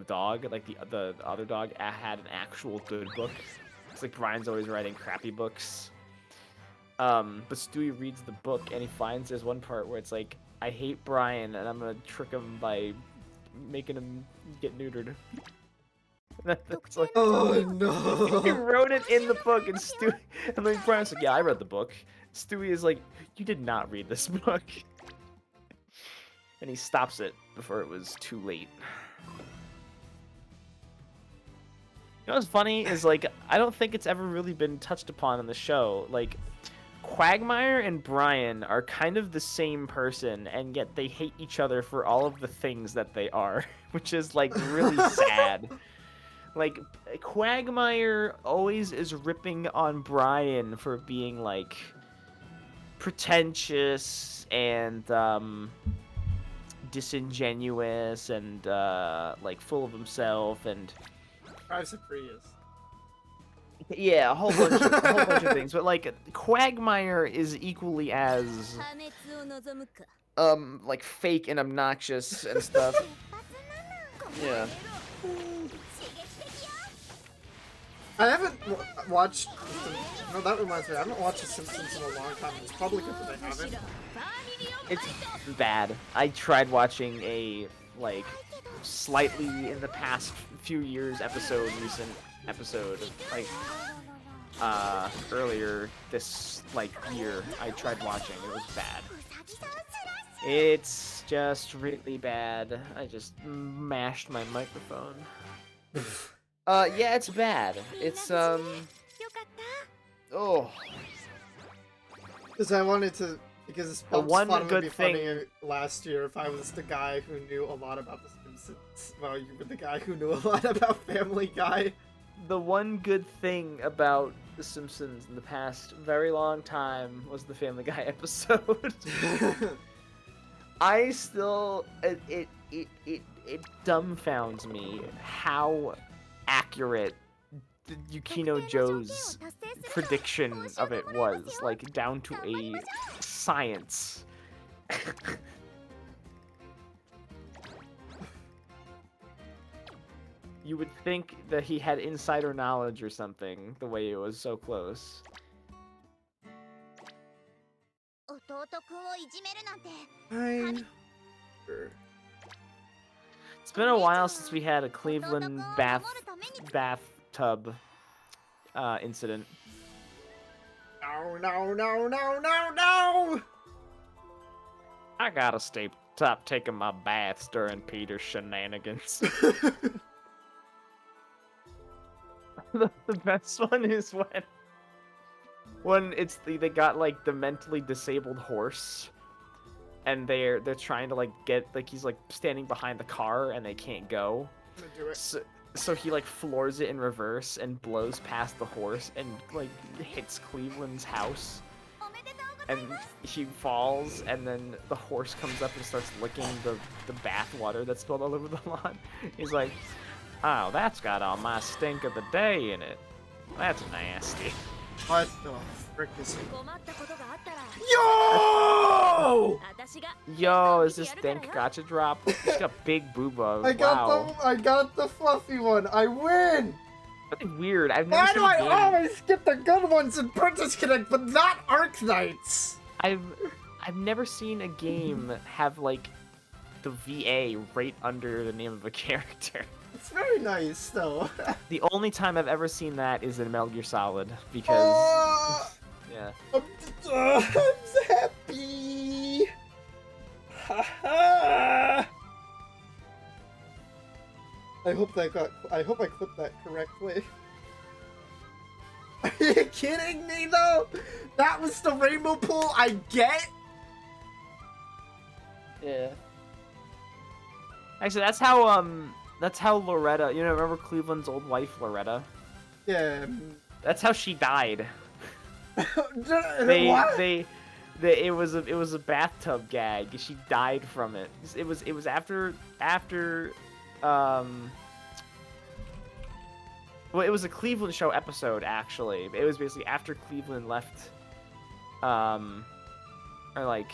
dog, like the other dog had an actual good book. It's like Brian's always writing crappy books. But Stewie reads the book and he finds there's one part where it's like, "I hate Brian and I'm gonna trick him by making him get neutered." That's like, Oh he no! wrote it in the book, and Stewie, and then Brian's like, "Yeah, I read the book." Stewie is like, "You did not read this book," and he stops it before it was too late. You know what's funny is like I don't think it's ever really been touched upon in the show. Like Quagmire and Brian are kind of the same person, and yet they hate each other for all of the things that they are, which is like really sad. Like, Quagmire always is ripping on Brian for being, like, pretentious and, disingenuous and, like, full of himself and... Drives a Prius. Yeah, a whole bunch of things. But, like, Quagmire is equally as, like, fake and obnoxious and stuff. Yeah. I haven't watched. No, that reminds me. I haven't watched The Simpsons in a long time. It's probably good that I haven't. It's bad. I tried watching a, like, slightly in the past few years recent episode, like, earlier this, like, year. I tried watching. It was bad. It's just really bad. I just mashed my microphone. Yeah, it's bad. It's, oh. Because I wanted to, because The one Spot would good be thing- funny last year if I was the guy who knew a lot about The Simpsons. Well, you were the guy who knew a lot about Family Guy. The one good thing about The Simpsons in the past very long time was the Family Guy episode. I still, it dumbfounds me how accurate Yukino Joe's prediction of it was, like, down to a science. You would think that he had insider knowledge or something, the way it was so close. I character. It's been a while since we had a Cleveland bathtub incident. No, no, no, no, no, no! I gotta stop taking my baths during Peter's shenanigans. The best one is when it's they got like the mentally disabled horse, and they're trying to like get like he's like standing behind the car and they can't go. I'm gonna do it. So he like floors it in reverse and blows past the horse and like hits Cleveland's house. And he falls, and then the horse comes up and starts licking the bath water that's spilled all over the lawn. He's like, "Oh, that's got all my stink of the day in it. That's nasty." What the frick is it? 困ったことがあったら Yo! 私が Yo, is this Dink Gotcha drop? He's got big booba. I got Wow. I got the fluffy one. I win. That's weird. I've never Why seen do a I game. always get the good ones in Princess Connect, but not Arc Knights? I've never seen a game have like the VA right under the name of a character. It's very nice, though. The only time I've ever seen that is in Metal Gear Solid because yeah. I'm happy. I hope I clipped that correctly. Are you kidding me though? That was the rainbow pool I get? Yeah. Actually, that's how Loretta. You know, remember Cleveland's old wife Loretta? Yeah. That's how she died. What? It was a bathtub gag. She died from it. It was after well, it was a Cleveland show episode actually. It was basically after Cleveland left or like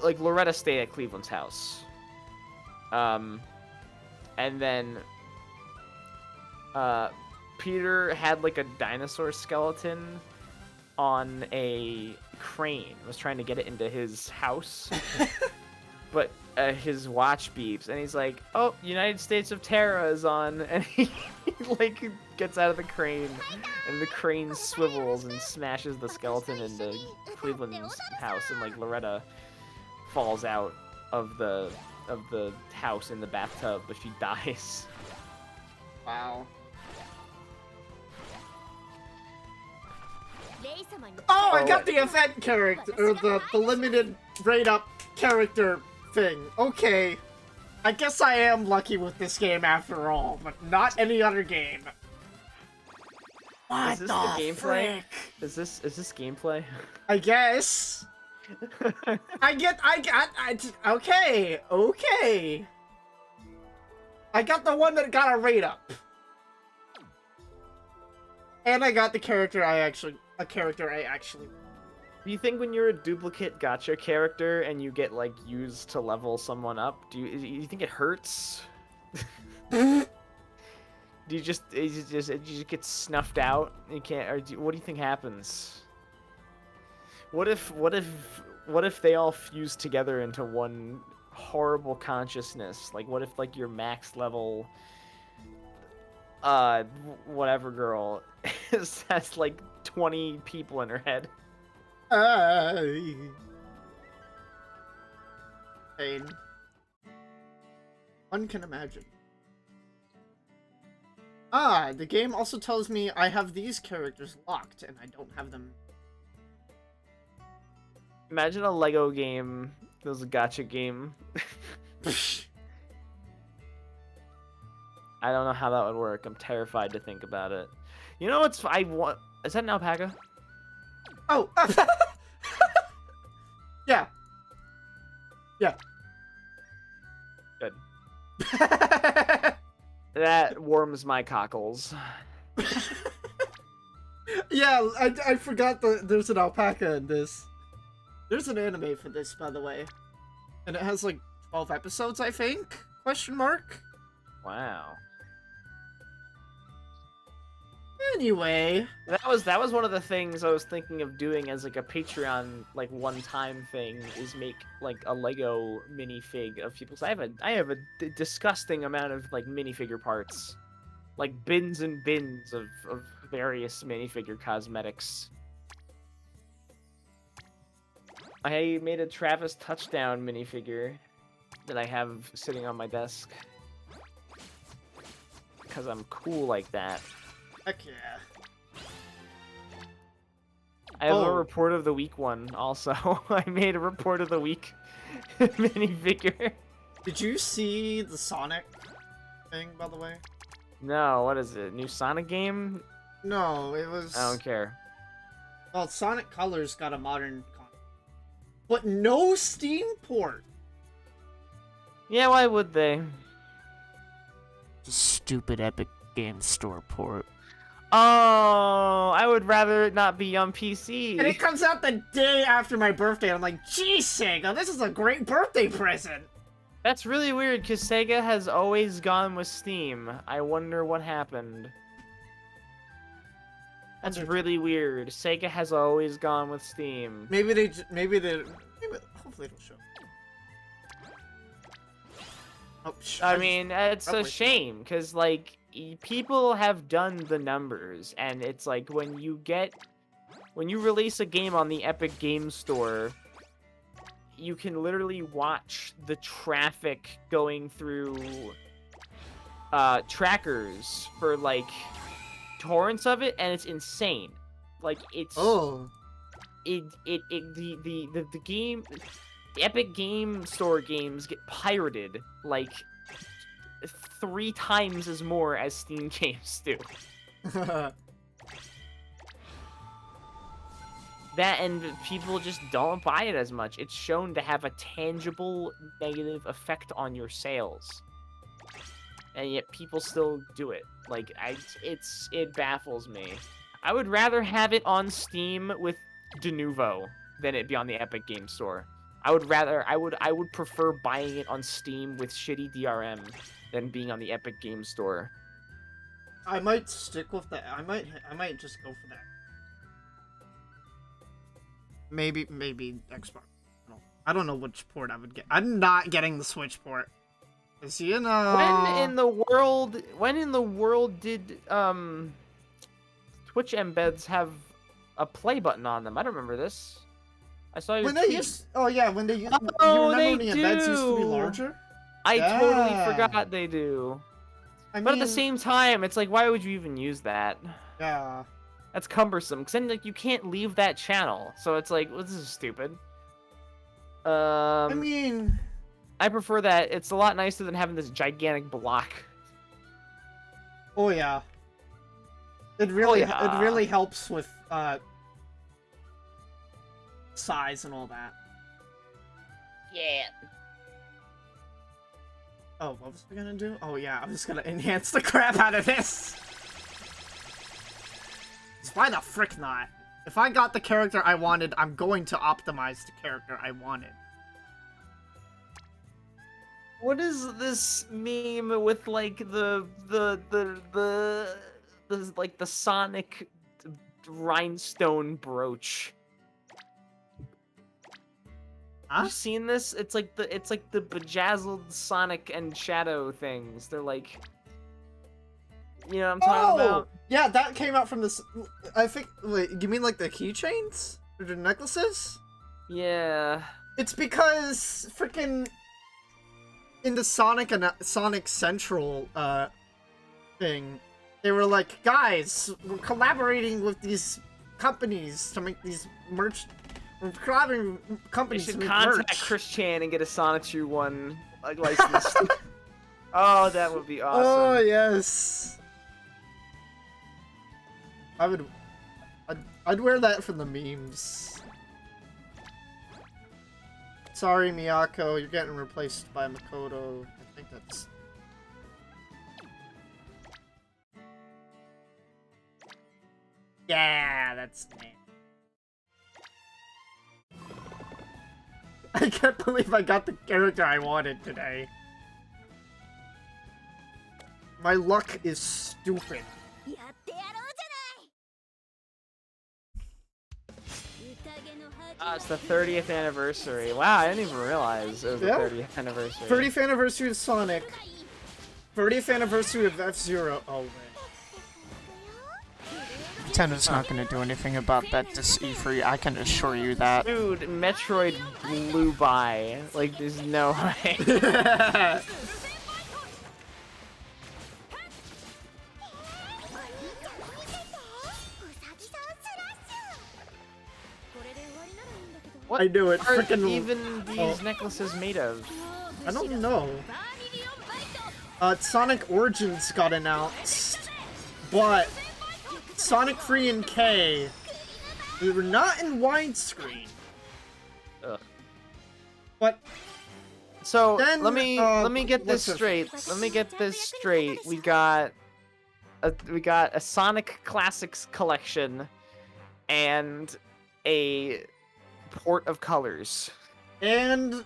like Loretta stayed at Cleveland's house. And then Peter had like a dinosaur skeleton on a crane. Was trying to get it into his house, but his watch beeps, and he's like, "Oh, United States of Terra is on," and he like gets out of the crane, and the crane swivels and smashes the skeleton into Cleveland's house, and like Loretta falls out of the house in the bathtub, but she dies. Wow. レイ様に Oh, I got the event character, or the limited rate up character thing. Okay. I guess I am lucky with this game after all, but not any other game. What Is this the the gameplay? frick? Is this gameplay? I guess. Okay, okay. I got the one that got a rate up. And I got the character I actually... Do you think when you're a duplicate gacha character and you get like used to level someone up, do you think it hurts? Do you just get snuffed out? You can't. Or what do you think happens? What if they all fuse together into one horrible consciousness? Like what if like your max level whatever girl has like 20 people in her head? Pain. One can imagine. Ah, the game also tells me I have these characters locked and I don't have them. Imagine a Lego game that was a gacha game. I don't know how that would work. I'm terrified to think about it. You know what's I want? Is that an alpaca? Oh! Yeah. Yeah. Good. That warms my cockles. Yeah, I forgot there's an alpaca in this. There's an anime for this, by the way. And it has like 12 episodes, I think? Question mark? Wow. Anyway, That was one of the things I was thinking of doing as like a Patreon like one-time thing is make like a Lego minifig of people. 'Cause I have a disgusting amount of like minifigure parts, like bins and bins of various minifigure cosmetics. I made a Travis Touchdown minifigure that I have sitting on my desk because I'm cool like that. heck yeah. I have a Oh. report of the week one also. I made a report of the week minifigure. Did you see the Sonic thing, by the way? No, what is it? New Sonic game? No, it was. I don't care. Well, Sonic Colors got a modern console, but no Steam port. Yeah, why would they? Stupid Epic Game Store port. Oh, I would rather it not be on PC. And it comes out the day after my birthday. I'm like, gee, Sega, this is a great birthday present. That's really weird because Sega has always gone with Steam. I wonder what happened. That's really weird. Sega has always gone with Steam. Maybe hopefully it'll show. Oh, I mean, it's a Upward. shame because like people have done the numbers, and it's like when you release a game on the Epic Game Store, you can literally watch the traffic going through trackers for like torrents of it, and it's insane. Like it's Oh. the game, the Epic Game Store games get pirated like 3 times as more as Steam games do. That, and people just don't buy it as much. It's shown to have a tangible negative effect on your sales, and yet people still do it. Like it baffles me. I would rather have it on Steam with Denuvo than it be on the Epic Game Store. I would prefer buying it on Steam with shitty DRM than being on the Epic Game Store. I might stick with that. I might just go for that. Maybe Xbox. I don't know which port I would get. I'm not getting the Switch port. 'Cause, you know. When in the world did Twitch embeds have a play button on them? I don't remember this. I saw your When they tweet. used, oh yeah, when they used, Oh, you remember they when the embeds used to be do. larger? I totally Yeah. forgot they do. I But mean, at the same time, it's like, why would you even use that? yeah. That's cumbersome. Cause then like you can't leave that channel. So it's like, well, this is stupid. I mean, I prefer that. It's a lot nicer than having this gigantic block. oh yeah. It really, yeah. it really helps with size and all that. Yeah. Oh, what was I gonna do? Oh yeah, I was gonna enhance the crap out of this. Why the frick not? If I got the character I wanted, I'm going to optimize the character I wanted. What is this meme with like the like the Sonic rhinestone brooch? Huh? You seen this? It's like the bejazzled Sonic and Shadow things. They're like, you know what I'm talking about? Yeah, that came out from this. I think. Wait, you mean like the keychains or the necklaces? Yeah. It's because freaking in the Sonic and Sonic Central thing, they were like, guys, we're collaborating with these companies to make these merch. We're collaborating with You companies to should make contact merch. Chris Chan and get a Sonichu one like licensed. Oh, that would be awesome. Oh yes. I'd wear that for the memes. Sorry, Miyako, you're getting replaced by Makoto. I think that's... Yeah, that's me. I can't believe I got the character I wanted today. My luck is stupid. やってやろうじゃ It's the 30th anniversary. Wow, I didn't even realize it was the Yeah. 30th anniversary. 30th anniversary of Sonic. 30th anniversary of F-Zero. Oh, wait. Nintendo's not gonna do anything about that this E3, I can assure you that. Dude, Metroid blew by. Like, there's no way. What I knew it. are Freaking. even these necklaces made of? I don't know. Sonic Origins got announced, but Sonic 3 and K, we were not in widescreen. Ugh. But So Then, let me get this what's this? straight. Let me get this straight. We got a Sonic Classics collection and a port of colors. and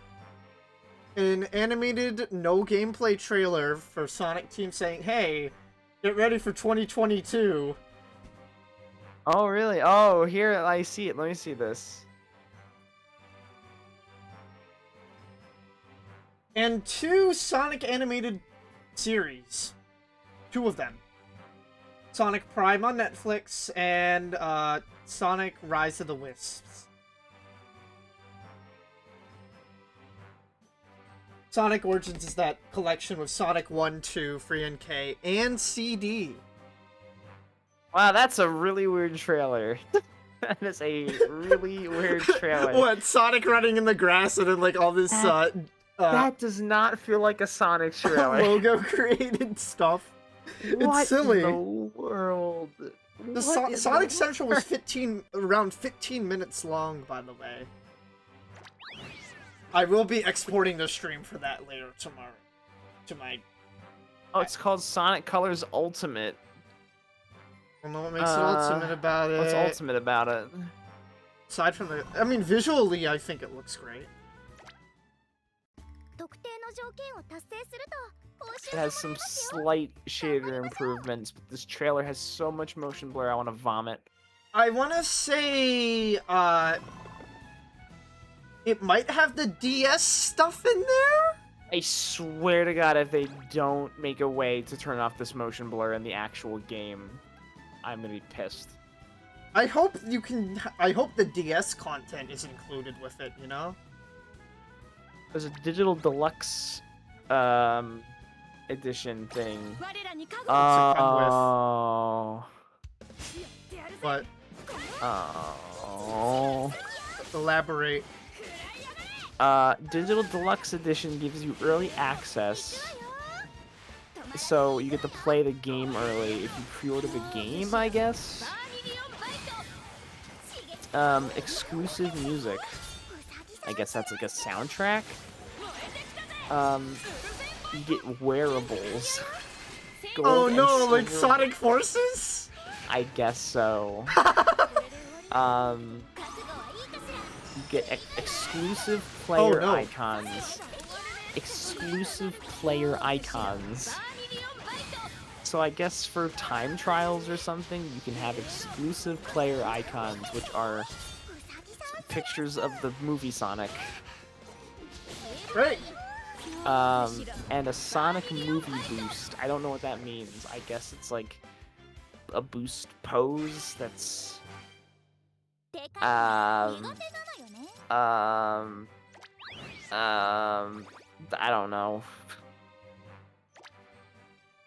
an animated no gameplay trailer for Sonic Team saying, "Hey, get ready for 2022." Oh really? Oh, here I see it. Let me see this. And 2 Sonic animated series. 2 of them. Sonic Prime on Netflix and Sonic Rise of the Wisps. Sonic Origins is that collection with Sonic 1, 2, 3, and K, and CD. Wow, that's a really weird trailer. That is a really weird trailer. What, Sonic running in the grass and then like all this That does not feel like a Sonic trailer. logo created stuff. What It's silly. in the world? The What is Sonic the- Central was around 15 minutes long, by the way. I will be exporting the stream for that later tomorrow. To my... Oh, it's called Sonic Colors Ultimate. I don't know what makes it ultimate about it. What's ultimate about it? Aside from the... I mean, visually, I think it looks great. It has some slight shader improvements, but this trailer has so much motion blur I want to vomit. I want to say, it might have the DS stuff in there? I swear to God, if they don't make a way to turn off this motion blur in the actual game, I'm gonna be pissed. I hope you can... I hope the DS content is included with it, you know? There's a digital deluxe edition thing. Oh. But, Oh. elaborate. Digital deluxe edition gives you early access. So you get to play the game early if you pre-order the game, I guess. Exclusive music. I guess that's like a soundtrack. You get wearables. Oh Gold no, and like silver- Sonic Forces? I guess so. You get exclusive player no. icons. Exclusive player icons. So I guess for time trials or something, you can have exclusive player icons, which are pictures of the movie Sonic. Great. And a Sonic movie boost. I don't know what that means. I guess it's like a boost pose that's I don't know.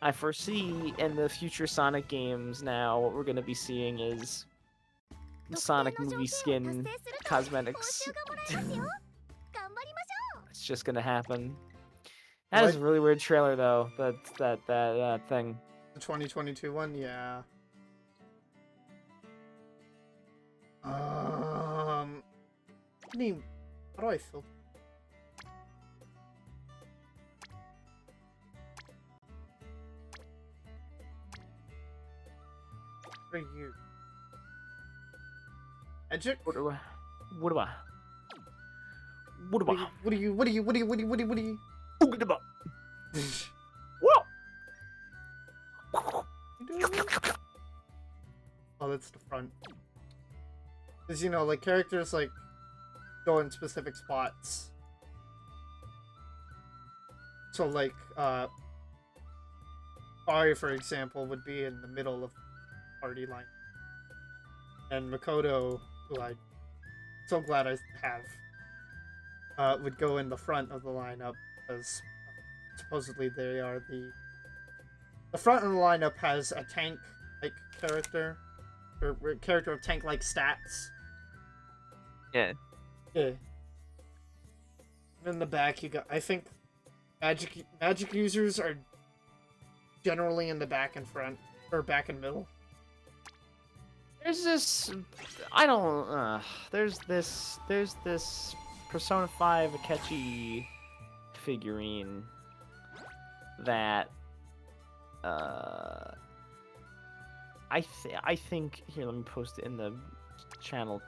I foresee in the future Sonic games now what we're gonna be seeing is Sonic movie skin cosmetics. It's just gonna happen. That is a really weird trailer though. That thing. The 2022 one, yeah. How do I filter? For you. Edgic? What do I? What do you? Oh, that's the front. Because, you know, like, characters like go in specific spots. So like Ari, for example, would be in the middle of the party line. And Makoto, who I'm so glad I have, would go in the front of the lineup because supposedly they are the front of the lineup has a tank like character or character of tank like stats. Yeah. Yeah. And in the back you got, I think magic users are generally in the back and front or back and middle. There's this, I don't, there's this Persona 5 Akechi figurine that, I think, here, let me post it in the channel.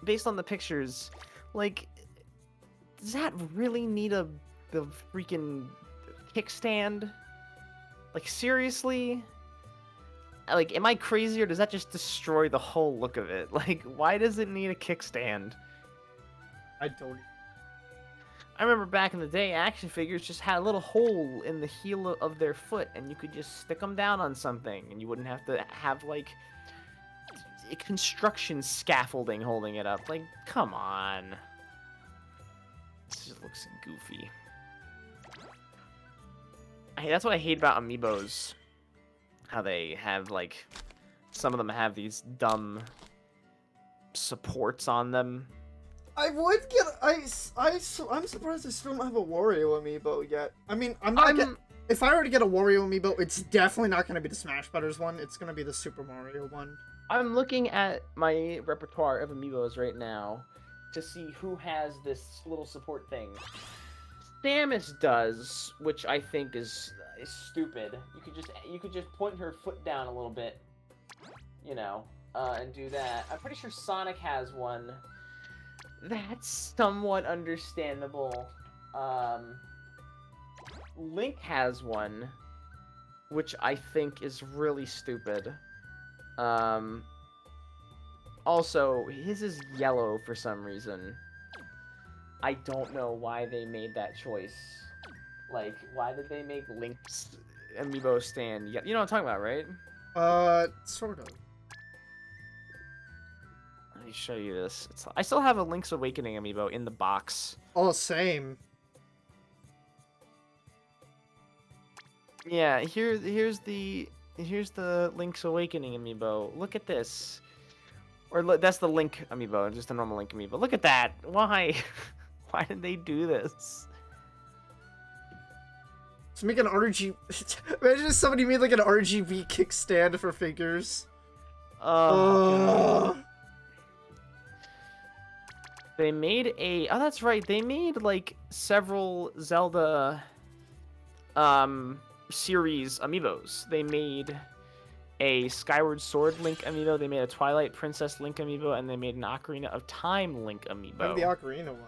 Based on the pictures, like, does that really need the freaking kickstand? Like, seriously? Like, am I crazy, or does that just destroy the whole look of it? Like, why does it need a kickstand? I don't. I remember back in the day, action figures just had a little hole in the heel of their foot, and you could just stick them down on something, and you wouldn't have to have, like, a construction scaffolding holding it up. Like, come on. This just looks goofy. That's what I hate about amiibos. How they have, like, some of them have these dumb supports on them. I would get. I'm surprised I still don't have a Wario amiibo yet. I mean, if I were to get a Wario amiibo, it's definitely not going to be the Smash Brothers one. It's going to be the Super Mario one. I'm looking at my repertoire of amiibos right now to see who has this little support thing. Samus does, which I think is stupid. You could just point her foot down a little bit, you know, and do that. I'm pretty sure Sonic has one. That's somewhat understandable. Link has one, which I think is really stupid. Also, his is yellow for some reason. I don't know why they made that choice. Like, why did they make Link's amiibo stand? You know what I'm talking about, right? Sort of. Let me show you this. I still have a Link's Awakening amiibo in the box. Oh, same. Yeah, here's the Link's Awakening amiibo. Look at this. Or that's the Link amiibo, just a normal Link amiibo. Look at that. Why? Why did they do this? Let's make an RG. Imagine if somebody made like an RGB kickstand for figures. They made a. Oh, that's right. They made like several Zelda series amiibos. They made a Skyward Sword Link amiibo, they made a Twilight Princess Link amiibo, and they made an Ocarina of Time Link amiibo. I have the Ocarina one.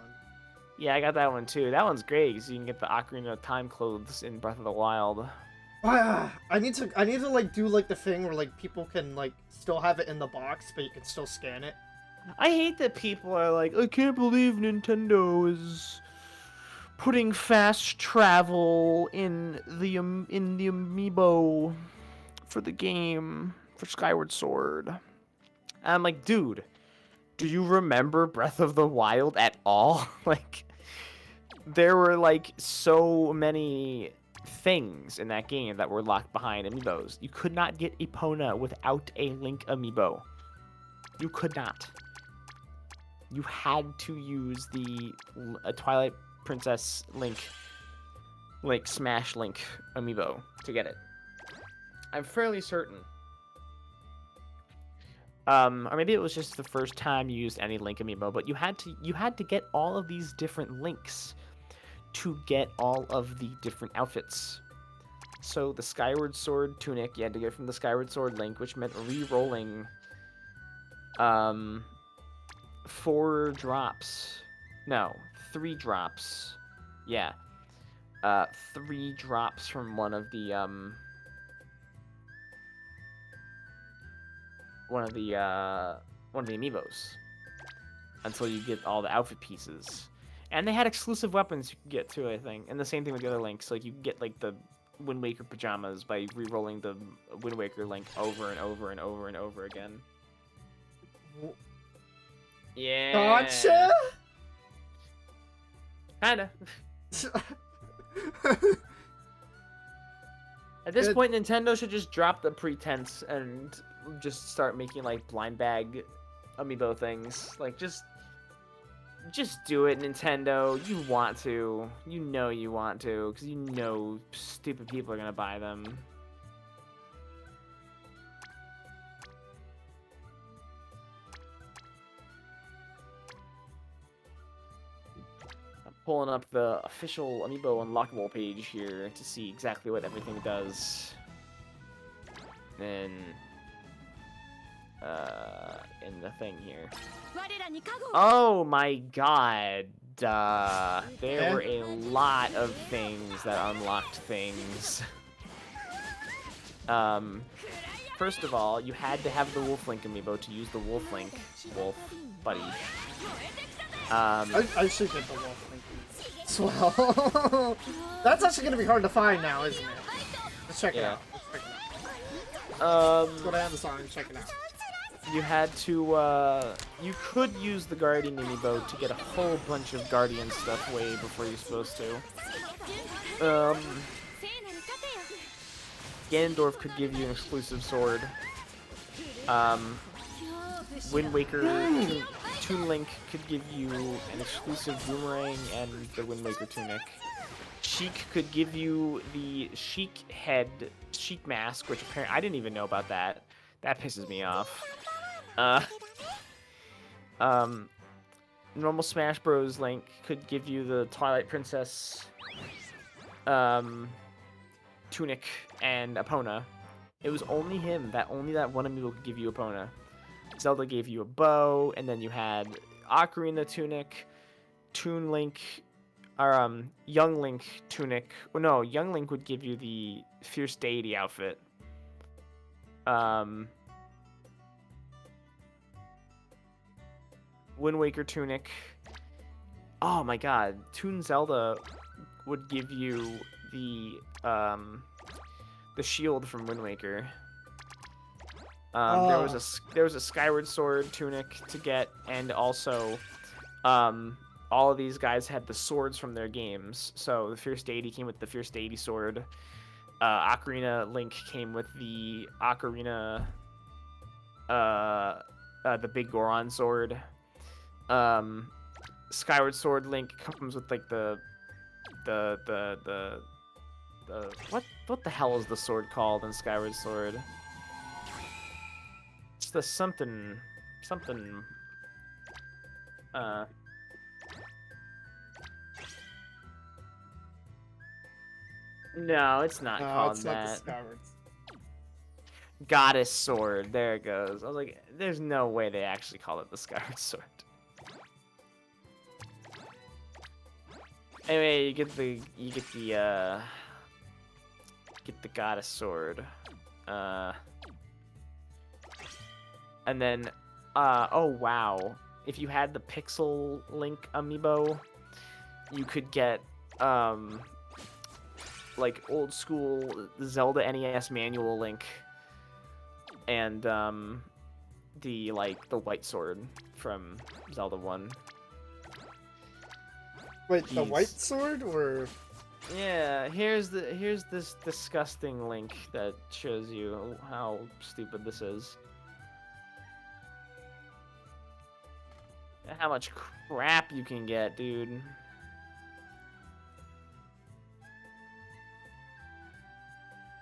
Yeah, I got that one too. That one's great because you can get the Ocarina of Time clothes in Breath of the Wild. I need to like do like the thing where like people can like still have it in the box, but you can still scan it. I hate that people are like, I can't believe Nintendo is putting fast travel in the amiibo for the game for Skyward Sword. And I'm like, dude, do you remember Breath of the Wild at all? Like, there were like so many things in that game that were locked behind amiibos. You could not get Epona without a Link amiibo. You could not. You had to use the Twilight Princess Link, like Smash Link amiibo to get it. I'm fairly certain. Or maybe it was just the first time you used any Link amiibo, but you had to get all of these different links to get all of the different outfits. So the Skyward Sword tunic you had to get from the Skyward Sword Link, which meant re-rolling 4 drops. No, 3 drops. Yeah. 3 drops from one of the one of the amiibos until you get all the outfit pieces. And they had exclusive weapons you could get too, I think. And the same thing with the other links. Like you can get like the Wind Waker pajamas by re-rolling the Wind Waker link over and over and over and over again. Yeah. Gotcha. Kinda. At this point, Nintendo should just drop the pretense and just start making like blind bag amiibo things. Like just do it, Nintendo. You want to. You know you want to, because you know stupid people are gonna buy them. I'm pulling up the official amiibo unlockable page here to see exactly what everything does. And in the thing here. Oh my god. There were a lot of things that unlocked things. First of all, you had to have the Wolf Link amiibo to use the Wolf Link. Wolf buddy. I should get the Wolf Link as well. That's actually gonna be hard to find now, isn't it? Let's check it out. Let's go to Amazon and check it out. You had to, you could use the Guardian amiibo to get a whole bunch of Guardian stuff way before you're supposed to. Ganondorf could give you an exclusive sword. Wind Waker Toon Link could give you an exclusive boomerang and the Wind Waker tunic. Sheik could give you the Sheik mask, which apparently I didn't even know about that. That pisses me off. Normal Smash Bros. Link could give you the Twilight Princess tunic and Epona. It was only him, only that one amiibo could give you Epona. Zelda gave you a bow, and then you had Ocarina tunic, Toon Link, or Young Link tunic. Oh no, Young Link would give you the Fierce Deity outfit. Wind Waker tunic. Oh my god, Toon Zelda would give you the shield from Wind Waker. There was a Skyward Sword tunic to get, and also all of these guys had the swords from their games. So the Fierce Deity came with the Fierce Deity sword. Ocarina Link came with the Ocarina, the Big Goron sword. Skyward Sword Link comes with like the what the hell is the sword called in Skyward Sword? It's the something. No, it's not called it's that. not the Skyward. Goddess Sword. There it goes. I was like, there's no way they actually call it the Skyward Sword. Anyway, you get the Goddess Sword. And then oh wow. If you had the Pixel Link amiibo, you could get like old school Zelda NES manual Link and the White Sword from Zelda 1. Wait, the Jeez. White Sword or? Yeah, here's this disgusting link that shows you how stupid this is. How much crap you can get, dude.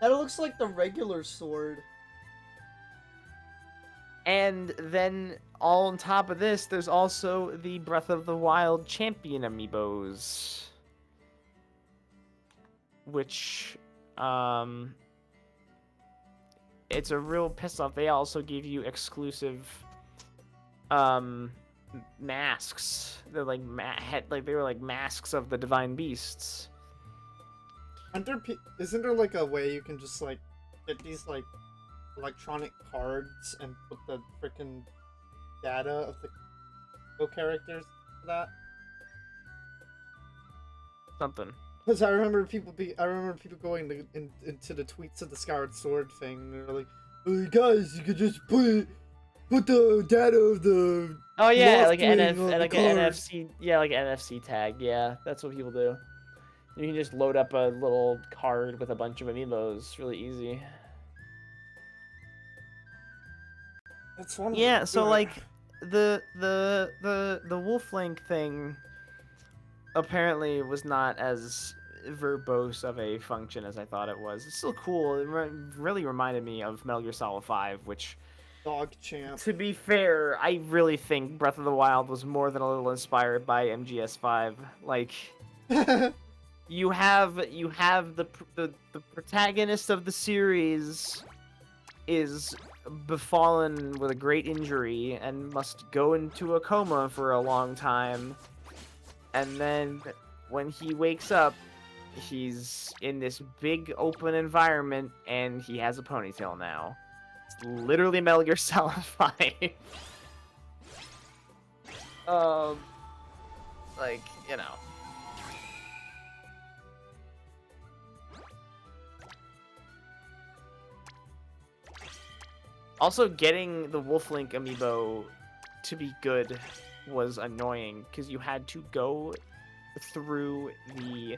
That looks like the regular sword. And then, all on top of this, there's also the Breath of the Wild Champion amiibos. Which, it's a real piss off. They also give you exclusive, masks. They're like, they were like masks of the Divine Beasts. Isn't there like a way you can just like get these like electronic cards and put the freaking data of the characters for that? Something. Because I remember people going into the tweets of the Skyward Sword thing. And they're like, "Oh, guys, you could just put the data of the Oh yeah, like Loft an Wing on like the an card." NFC. Yeah, like an NFC tag. Yeah, that's what people do. You can just load up a little card with a bunch of amiibos. Really easy. That's one. Yeah, so like the Wolf Link thing apparently was not as verbose of a function as I thought it was. It's still cool. It really reminded me of Metal Gear Solid 5, which, Dog champ. to be fair, I really think Breath of the Wild was more than a little inspired by MGS5. Like, you have the protagonist of the series is befallen with a great injury and must go into a coma for a long time, and then when he wakes up, he's in this big open environment and he has a ponytail now. It's literally Metal Gear Solid 5. Like, you know. Also, getting the Wolf Link amiibo to be good was annoying because you had to go through the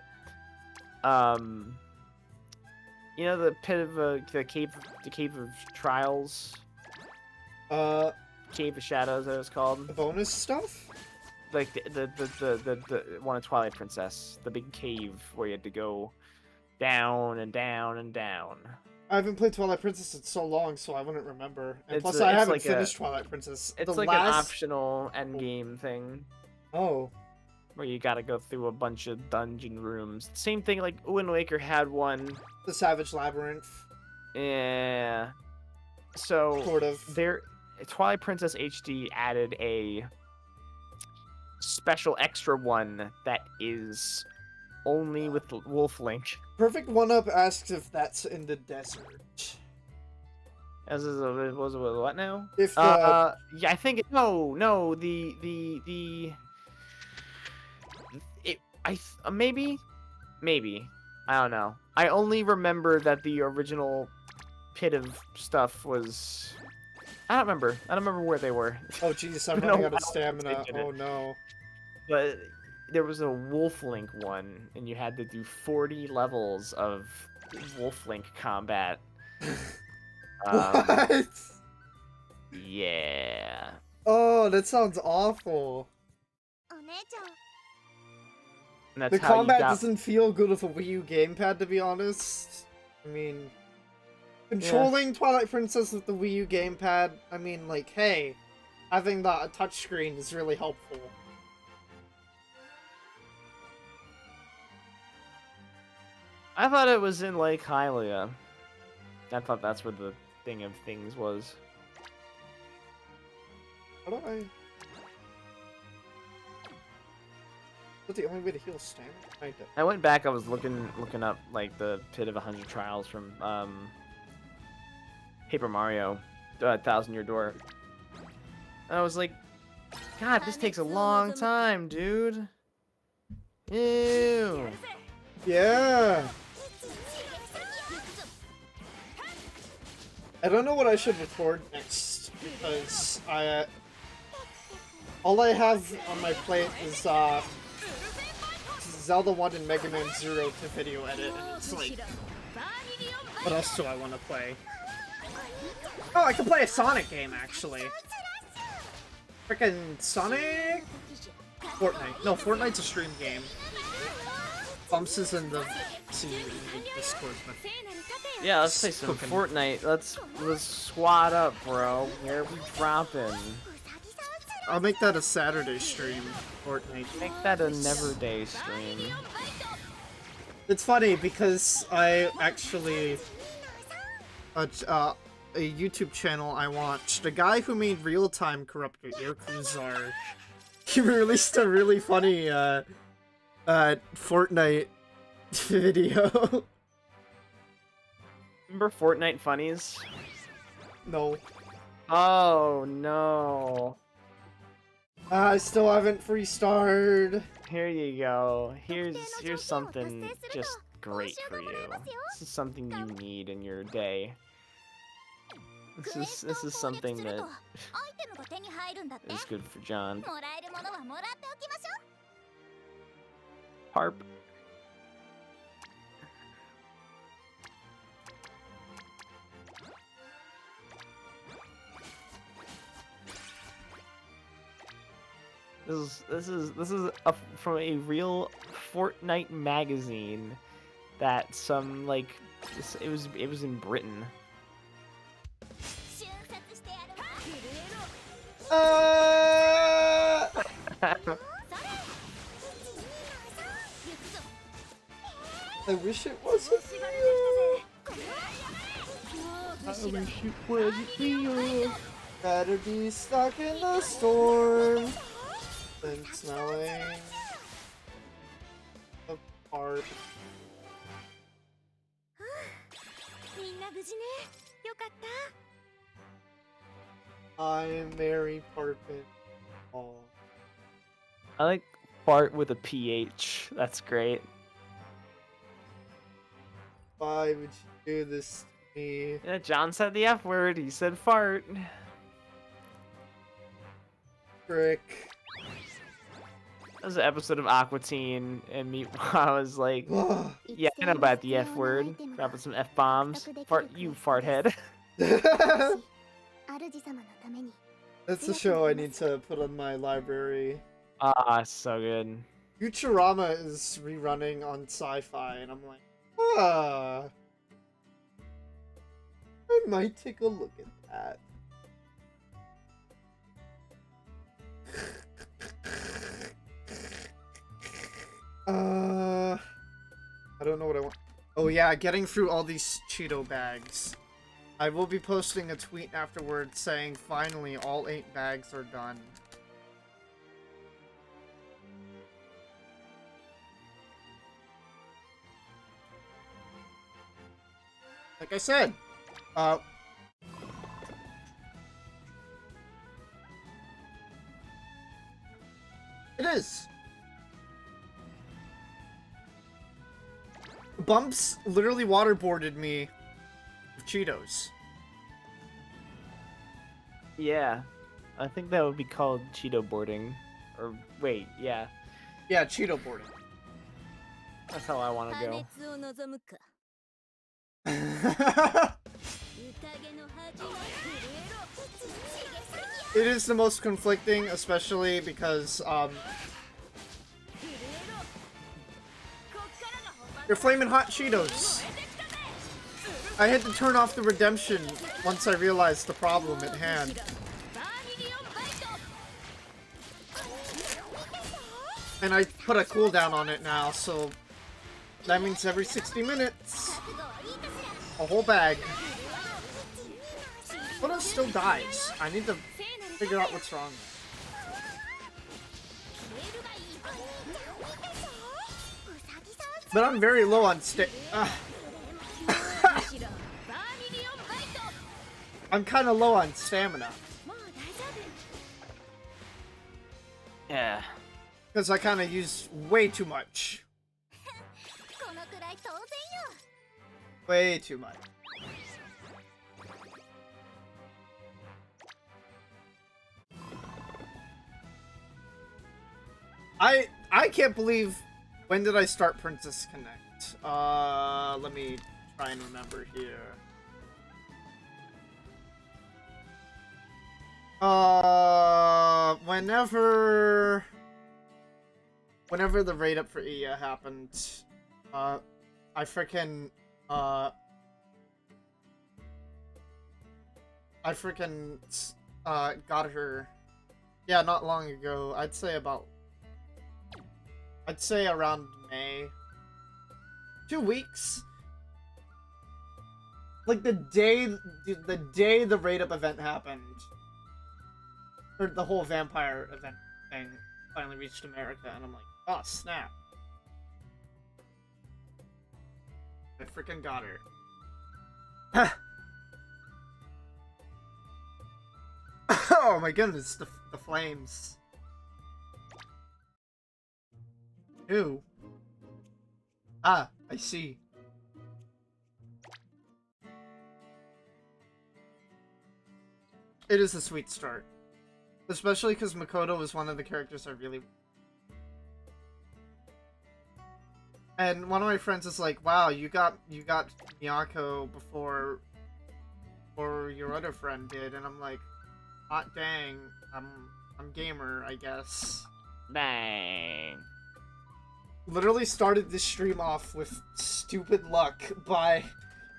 you know, the pit of the cave of trials, cave of shadows, that was called. Bonus stuff. Like the one of Twilight Princess, the big cave where you had to go down and down and down. I haven't played Twilight Princess in so long, so I wouldn't remember. And plus, It's I haven't like finished Twilight Princess. It's the like last... an optional end game thing. Oh. Where you gotta go through a bunch of dungeon rooms. Same thing like Wind Waker had one. The Savage Labyrinth. Yeah. So Sort of. Twilight Princess HD added a special extra one that is only with Wolf Link. Perfect One Up asks if that's in the desert. As is was it what now? If the yeah, I think no, maybe I don't know. I only remember that the original pit of stuff was. I don't remember where they were. Oh jeez, I'm No, running out of I don't stamina. think they did Oh it. no. But there was a Wolf Link one, and you had to do 40 levels of Wolf Link combat. What? Yeah. Oh, that sounds awful. お姉ちゃん And that's The how combat you got... doesn't feel good with a Wii U gamepad, to be honest. I mean, controlling Twilight Princess with the Wii U gamepad, I mean, like, hey, having that touchscreen is really helpful. I thought it was in Lake Hylia. I thought that's where the thing of things was. How do I... Is that the only way to heal stamina? Kinda. I went back. I was looking up like the Pit of 100 Trials from Paper Mario, 1000-Year Door. And I was like, God, this takes a long time, dude. Ew. Yeah! I don't know what I should record next, because all I have on my plate is, Zelda 1 and Mega Man 0 to video edit, and it's like, what else do I want to play? Oh, I can play a Sonic game, actually. Frickin' Sonic? Fortnite. No, Fortnite's a stream game. Bumps is in the Discord. Yeah, let's play some Fortnite. Let's squad up, bro. Where are we dropping? I'll make that a Saturday stream, Fortnite. Make that a never day stream. It's funny because I actually a YouTube channel I watched. The guy who made Real Time Corruptor Yakuza, he released a really funny Fortnite video. Remember Fortnite funnies? No. Oh no. I still haven't free-starred. Here you go. Here's something just great for you. This is something you need in your day. This is something that アイテムが手に入るんだって。 is good for John. もらえるものはもらっておきましょう。 Harp. This is from a real Fortnite magazine that some like it was in Britain. 瞬殺してやるわ。 I wish it wasn't real. Better be stuck in the storm than smelling the part. みんな無事ね。よかった。 I'm Mary Parpin. Oh. I like fart with a PH. That's great. Why would you do this to me? Yeah, John said the F word. He said fart. Frick. That was an episode of Aqua Teen, and me. I was like, yeah, I know about the F word. Dropping some F bombs. Fart, you fart head. 主様のために。 That's a show I need to put on my library. Ah, so good. Futurama is rerunning on Sci-Fi, and I'm like, ah, I might take a look at that. I don't know what I want. Oh yeah, getting through all these Cheeto bags. I will be posting a tweet afterwards saying finally all 8 bags are done. Like I said, it is. Bumps literally waterboarded me with Cheetos. Yeah, I think that would be called Cheeto boarding. Or wait, yeah, Yeah, Cheeto boarding. that's how I want to 破 go. 滅を望むか。 It 宴の恥は震えろ。 is the most conflicting, especially because they're flaming hot Cheetos. I had to turn off the redemption once I realized the problem at hand. And I put a cooldown on it now, so that means every 60 minutes, a whole bag. What if still dies? I need to figure out what's wrong. But I'm very low on I'm kind of low on stamina. Yeah. Because I kind of used way too much. このくらい当然よ。 Way too much. I can't believe, when did I start Princess Connect? Let me try and remember here. Whenever the raid up for Iya happened, I freaking got her. Yeah, not long ago. I'd say around May. 2 weeks. Like the day the raid up event happened, or the whole vampire event thing finally reached America, and I'm like, oh snap! I freaking got her. Oh my goodness, the flames. Ew. Ah, I see. It is a sweet start. Especially because Makoto was one of the characters I really... And one of my friends is like, wow, you got Miyako before your other friend did, and I'm like, hot dang, I'm gamer, I guess. Dang. Literally started this stream off with stupid luck by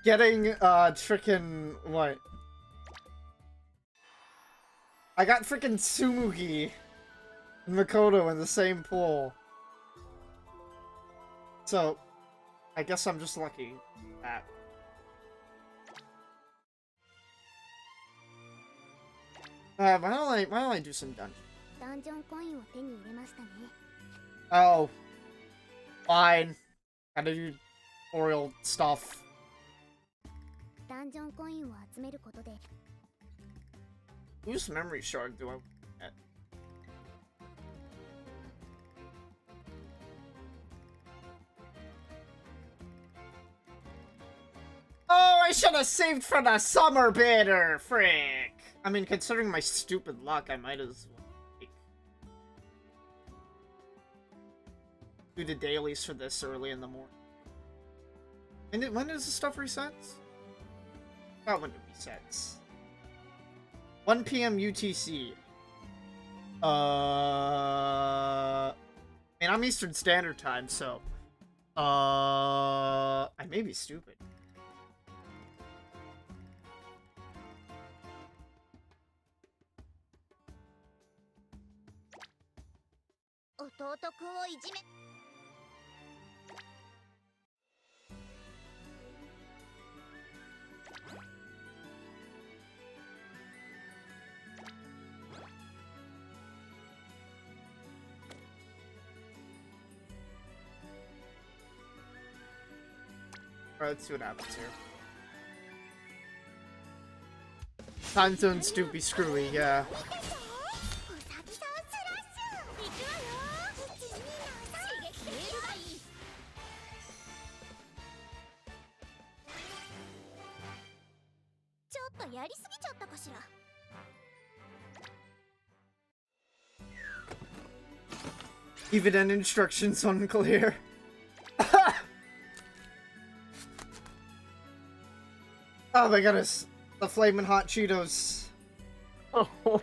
getting frickin' what? I got frickin' Tsumugi and Makoto in the same pool. So, I guess I'm just lucky at that. Why don't I do some dungeons? ダンジョンコインを手に入れましたね。 Oh, fine. Gotta do tutorial stuff. ダンジョンコインを集めることで Whose memory shard do I get? Oh, I should have saved for the summer bidder, frick. I mean, considering my stupid luck, I might as well do the dailies for this early in the morning. And when does the stuff resets? About when it resets. 1 p.m. UTC. I mean, I'm Eastern Standard Time, so... I may be stupid. Alright, let's see what happens here. Time zones do be screwy, yeah. ちょっとやりすぎちゃったかしら。 Even an instructions unclear. Oh my goodness. The flaming hot Cheetos. Oh.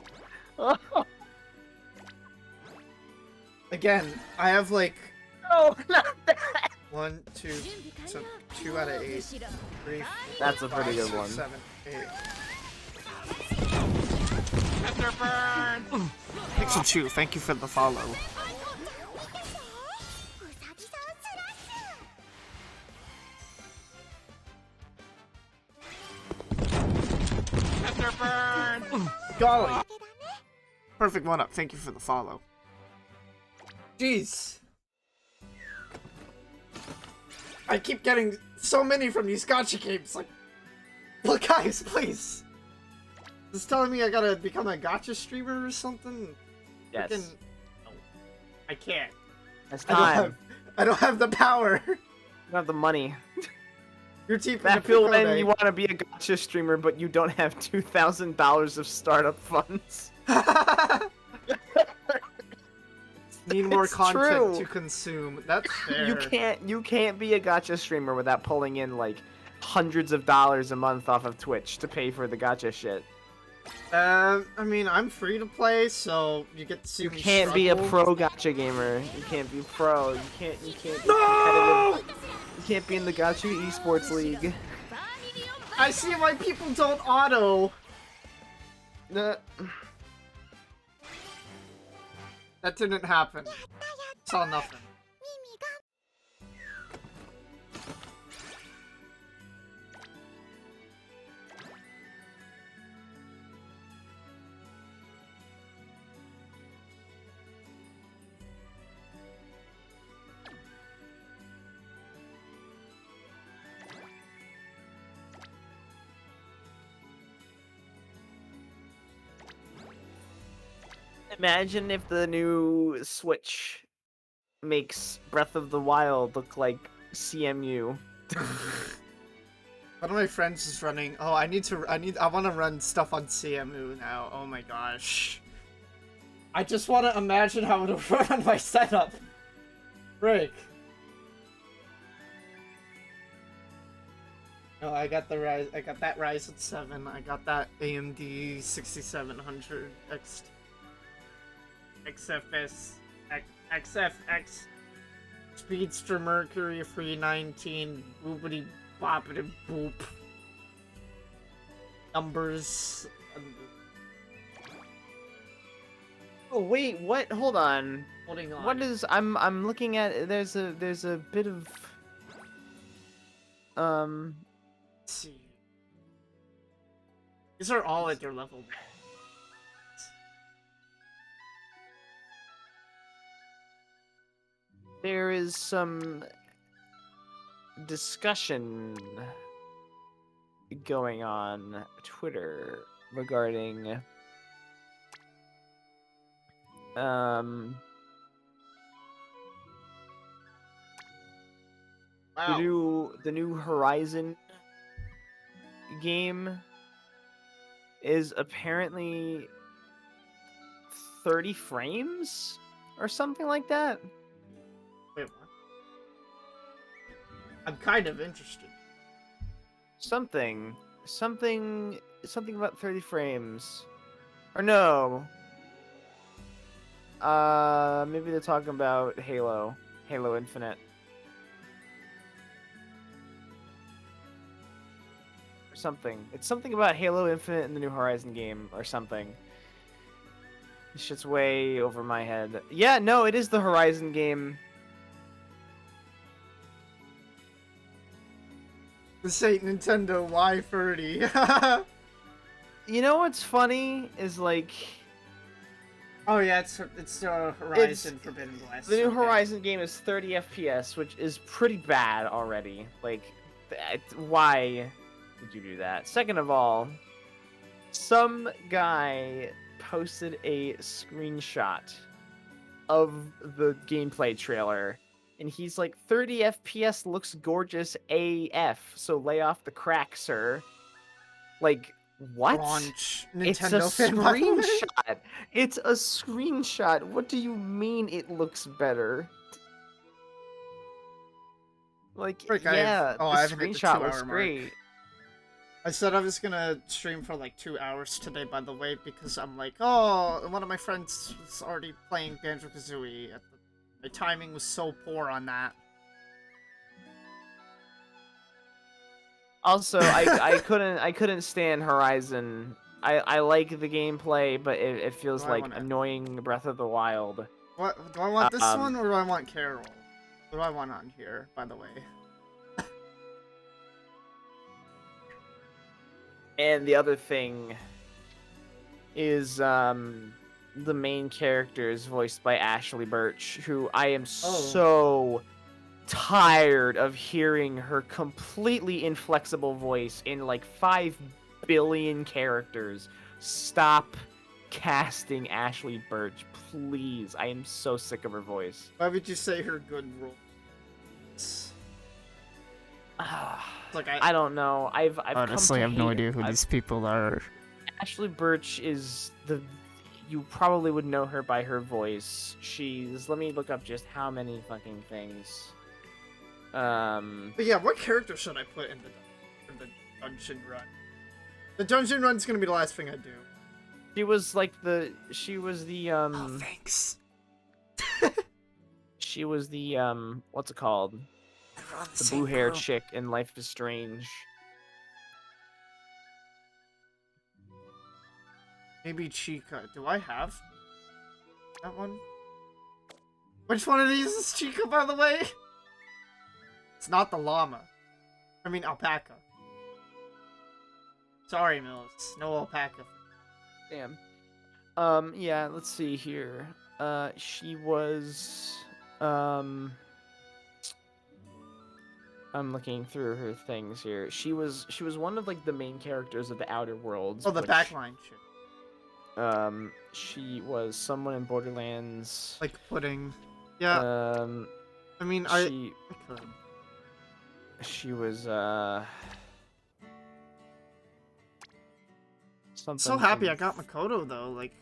Again, I have like No, not that. 1, 2, so 2 out of 8, 3, That's a pretty good 6, one. 7, 8. Afterburn! Pixel2, thank you for the follow. Afterburn! Golly. Perfect one up, thank you for the follow. Jeez. I keep getting so many from these gacha games, like... Look guys, please! This is telling me I gotta become a gacha streamer or something? Yes. Freaking- No. I can't. It's I don't time. have, I don't have the power. You don't have the money. You're teeping That feel when you want to be a gacha streamer, but you don't have $2,000 of startup funds. Need more It's content true. to consume. That's fair. You can't be a gacha streamer without pulling in like hundreds of dollars a month off of Twitch to pay for the gacha shit. I mean, I'm free to play, so you get to see You me can't be a struggle. pro gacha gamer. You can't be pro. You can't be No! competitive. You can't be in the gacha esports league. I see why people don't auto. Nah. That didn't happen. Saw nothing. Imagine if the new Switch makes Breath of the Wild look like CMU. One of my friends is running. Oh, I want to run stuff on CMU now. Oh my gosh. I just want to imagine how it'll run on my setup. Break. Oh, I got the Ryzen. I got that Ryzen 7. I got that AMD 6700 XFS XFX Speedster Mercury 319 boopity boppity boop. Numbers. Oh wait, what? Hold on. Holding on. What is? I'm looking at. There's a bit of. Let's see. These are all at your level. There is some discussion going on Twitter regarding Wow. the new Horizon game is apparently 30 frames or something like that. Wait, what? I'm kind of interested. Something about 30 frames. Or no. Maybe they're talking about Halo Infinite. Or something. It's something about Halo Infinite in the New Horizon game or something. This shit's way over my head. Yeah, no, it is the Horizon game. This ain't Nintendo Y30. You know what's funny is like Oh yeah, it's Horizon Forbidden West. the new okay. Horizon game is 30 FPS, which is pretty bad already. Like, why did you do that? Second of all, some guy posted a screenshot of the gameplay trailer, and he's like, 30 FPS looks gorgeous AF, so lay off the crack, sir. Like, what? Launch It's a Nintendo fan by the way. screenshot. It's a screenshot. What do you mean it looks better? Like, Frick, yeah, I the haven't hit the screenshot 2 looks hour mark. great. I said I was gonna stream for like 2 hours today, by the way, because I'm like, oh, one of my friends was already playing Banjo-Kazooie. My timing was so poor on that. Also, I couldn't stand Horizon. I like the gameplay, but it feels I like wanna- annoying Breath of the Wild. What do I want? This Um, one or do I want Carol? What do I want on here, by the way? And the other thing is the main character is voiced by Ashley Birch, who I am so tired of hearing her completely inflexible voice in like 5 billion characters. Stop casting Ashley Birch, please. I am so sick of her voice. Why would you say her good role? Like I don't know. I've Honestly, I come have to no hate idea it. who these people are. Ashley Birch is you probably would know her by her voice. Let me look up just how many fucking things. But yeah, what character should I put in the dungeon run? The dungeon run's gonna be the last thing I do. She was the Oh, thanks. she was the what's it called? The blue hair chick in Life is Strange. Maybe Chica. Do I have that one? Which one of these is Chica, by the way? It's not the llama. I mean, alpaca. Sorry, Mills. No alpaca. Damn. Yeah, let's see here. She was I'm looking through her things here. She was one of like the main characters of the Outer Worlds. Oh, the which, backline shit. She was someone in Borderlands. Like pudding. Yeah, Um, I mean, she I could. she was something. So happy from- I got Makoto though. Like,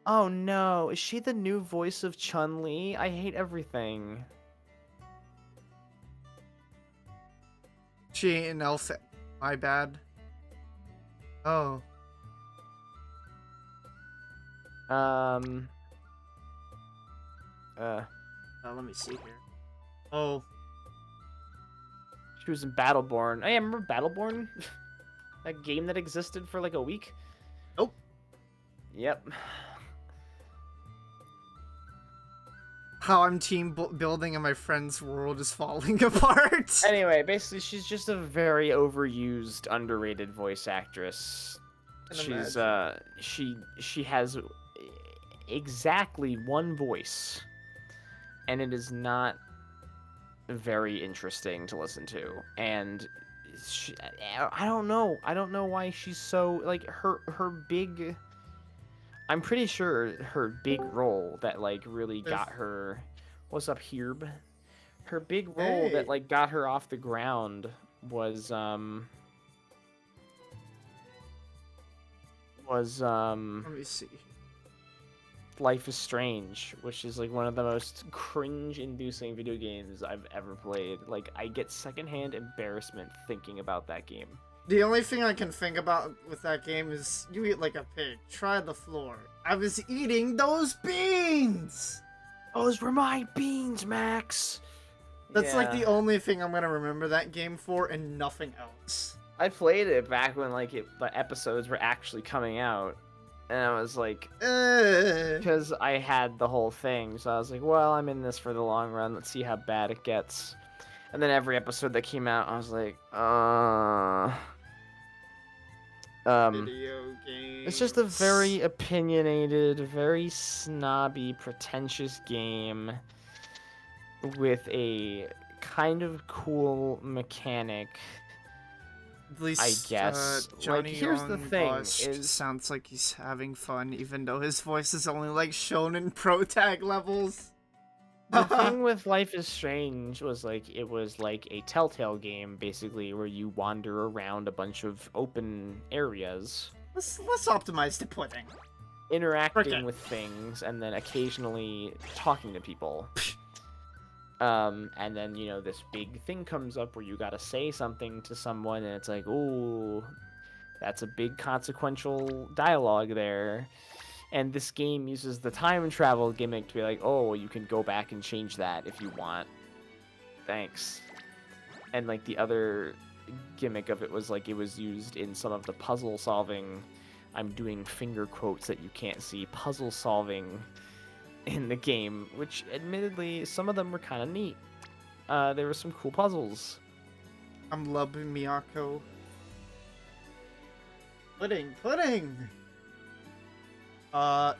Oh no, is she the new voice of Chun-Li? I hate everything. she ain't an elf. My bad. Oh, Um. let me see here. Oh, She was in Battleborn. Oh, yeah, remember Battleborn? That game that existed for like a week? Nope. Yep. how I'm building and my friend's world is falling apart. Anyway, basically, she's just a very overused, underrated voice actress. Can She's imagine. she has exactly one voice, and it is not very interesting to listen to. And I don't know. I don't know why she's so like her big. I'm pretty sure her big role that like really got her. What's up, Herb? Her big role Hey. that like got her off the ground was Let me see. Life is Strange, which is like one of the most cringe-inducing video games I've ever played. Like I get secondhand embarrassment thinking about that game. The only thing I can think about with that game is you eat like a pig. Try the floor. I was eating those beans. Those were my beans, Max. That's like the Yeah. only thing I'm gonna remember that game for, and nothing else. I played it back when like the episodes were actually coming out, and I was like, because I had the whole thing, so I was like, well, I'm in this for the long run. Let's see how bad it gets. And then every episode that came out, I was like, Video game. it's just a very opinionated, very snobby, pretentious game with a kind of cool mechanic. At least, I guess. Johnny Like, here's the Young thing, Bosch is- sounds like he's having fun, even though his voice is only like shown in pro tag levels. The thing with Life is Strange was like it was like a Telltale game basically where you wander around a bunch of open areas let's optimize the pudding. interacting Cricket. with things and then occasionally talking to people. And then, you know, this big thing comes up where you gotta say something to someone and it's like, ooh, that's a big consequential dialogue there. And this game uses the time travel gimmick to be like, oh, you can go back and change that if you want. Thanks. And like the other gimmick of it was like it was used in some of the puzzle solving. I'm doing finger quotes that you can't see. Puzzle solving in the game, which admittedly some of them were kind of neat. There were some cool puzzles. I'm loving Miyako. Pudding! What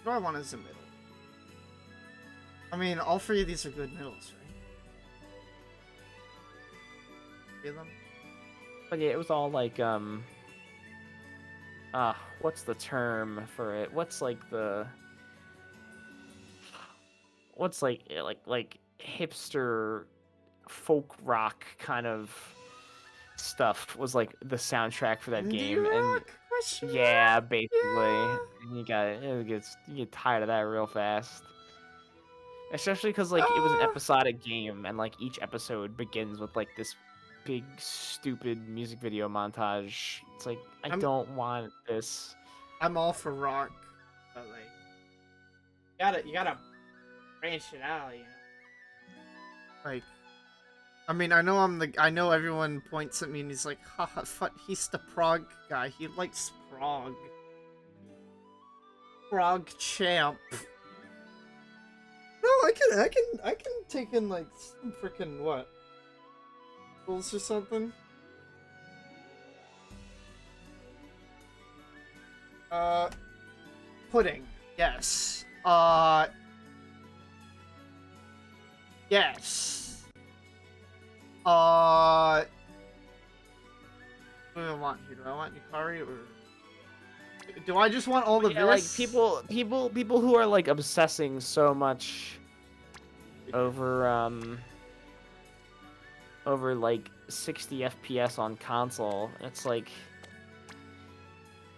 do I want as a middle? I mean, all three of these are good middles, right? Three of them? But yeah, it was all like, what's the term for it? What's like hipster folk rock kind of stuff was like the soundtrack for that Indie game. rock? Question Yeah, mark? basically. Yeah. And you get tired of that real fast. Especially because like it was an episodic game, and like each episode begins with like this big stupid music video montage. It's like I I'm- don't want this. I'm all for rock, but like, you gotta branch it out, you know. Like, I mean, I know everyone points at me and he's like, haha, he's the prog guy. He likes prog. Prog champ. No, I can take in like some freaking what? Rules or something. Pudding. Yes. Yes. What do I want here? Do I want Yukari or Do I just want all of Yeah, like this? people who are like obsessing so much over over like 60 FPS on console. It's like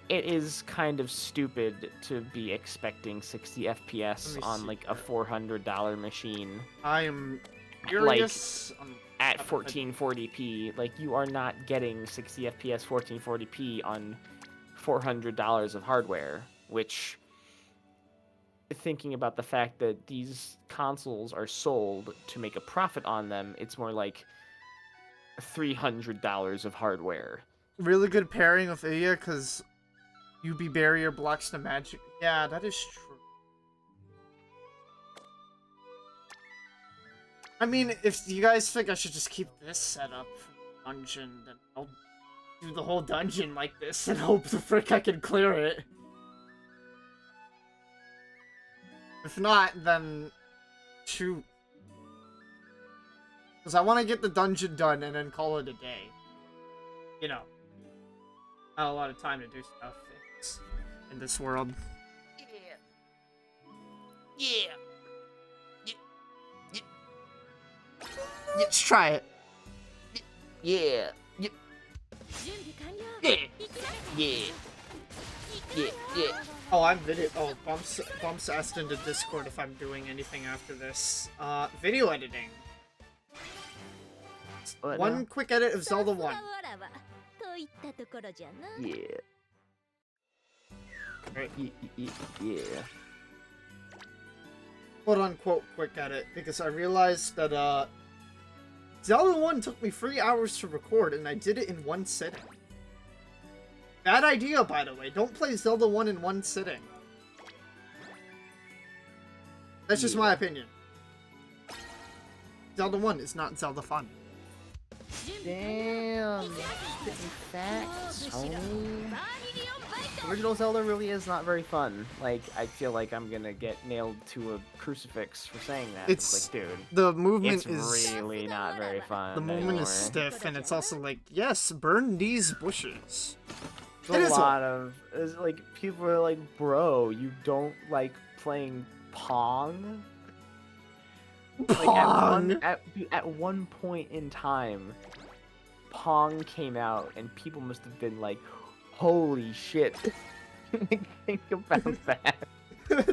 it is kind of stupid to be expecting 60 FPS Let me on see like a $400 machine I am curious. at 1440p. Like you are not getting 60 FPS 1440p on $400 of hardware, which thinking about the fact that these consoles are sold to make a profit on them, it's more like $300 of hardware. Really good pairing with Iya, because UB barrier blocks the magic. Yeah, that is true. I mean, if you guys think I should just keep this set up for the dungeon, then I'll do the whole dungeon like this and hope the frick I can clear it. If not, then shoot. Because I want to get the dungeon done and then call it a day. You know, not a lot of time to do stuff in this world. Yeah. Let's try it. Yeah. Yeah. 準備完了 Yeah. 行きなさい Yeah. Yeah. Yeah. Oh, I'm video. Oh, Bumps asked into Discord if I'm doing anything after this. Video editing. What One now? quick edit of Zelda 1. わらわといったところじゃな Yeah. Right. Yeah. Quote unquote quick edit, because I realized that, Zelda 1 took me 3 hours to record, and I did it in one sitting. Bad idea, by the way. Don't play Zelda 1 in one sitting. That's just my opinion. Zelda 1 is not Zelda fun. Damn. Spitting facts, homie. Original Zelda really is not very fun. Like, I feel like I'm gonna get nailed to a crucifix for saying that. It's like, dude, The movement it's is really not very fun. the movement anymore. is stiff, and it's also like, yes, burn these bushes. There's It a is lot of it's like people are like, bro, you don't like playing Pong? Like Pong. at one point in time, Pong came out and people must have been like, holy shit. Think about that.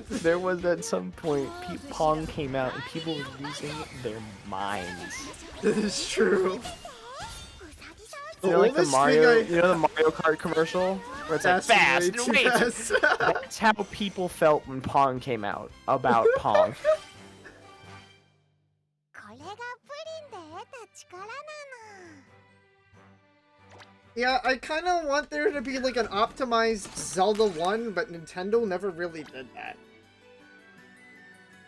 There was at some point Pong came out and people were losing their minds. That is true. You know, like the oldest thing Mario, I- you know the Mario Kart commercial where it's like Fast fast, and wait. fast. That's how people felt when Pong came out about Pong. これがプリンで得た力なの Yeah, I kind of want there to be like an optimized Zelda 1, but Nintendo never really did that.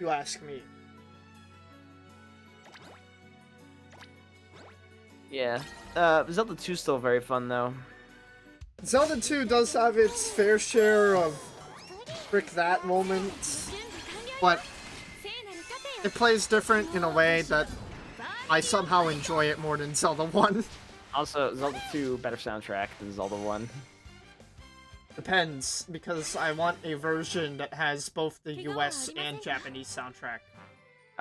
You ask me. Yeah. Zelda 2 is still very fun though. Zelda 2 does have its fair share of frick that moments, but it plays different in a way that I somehow enjoy it more than Zelda 1. Also, Zelda 2 better soundtrack than Zelda 1. Depends, because I want a version that has both the US and Japanese soundtrack.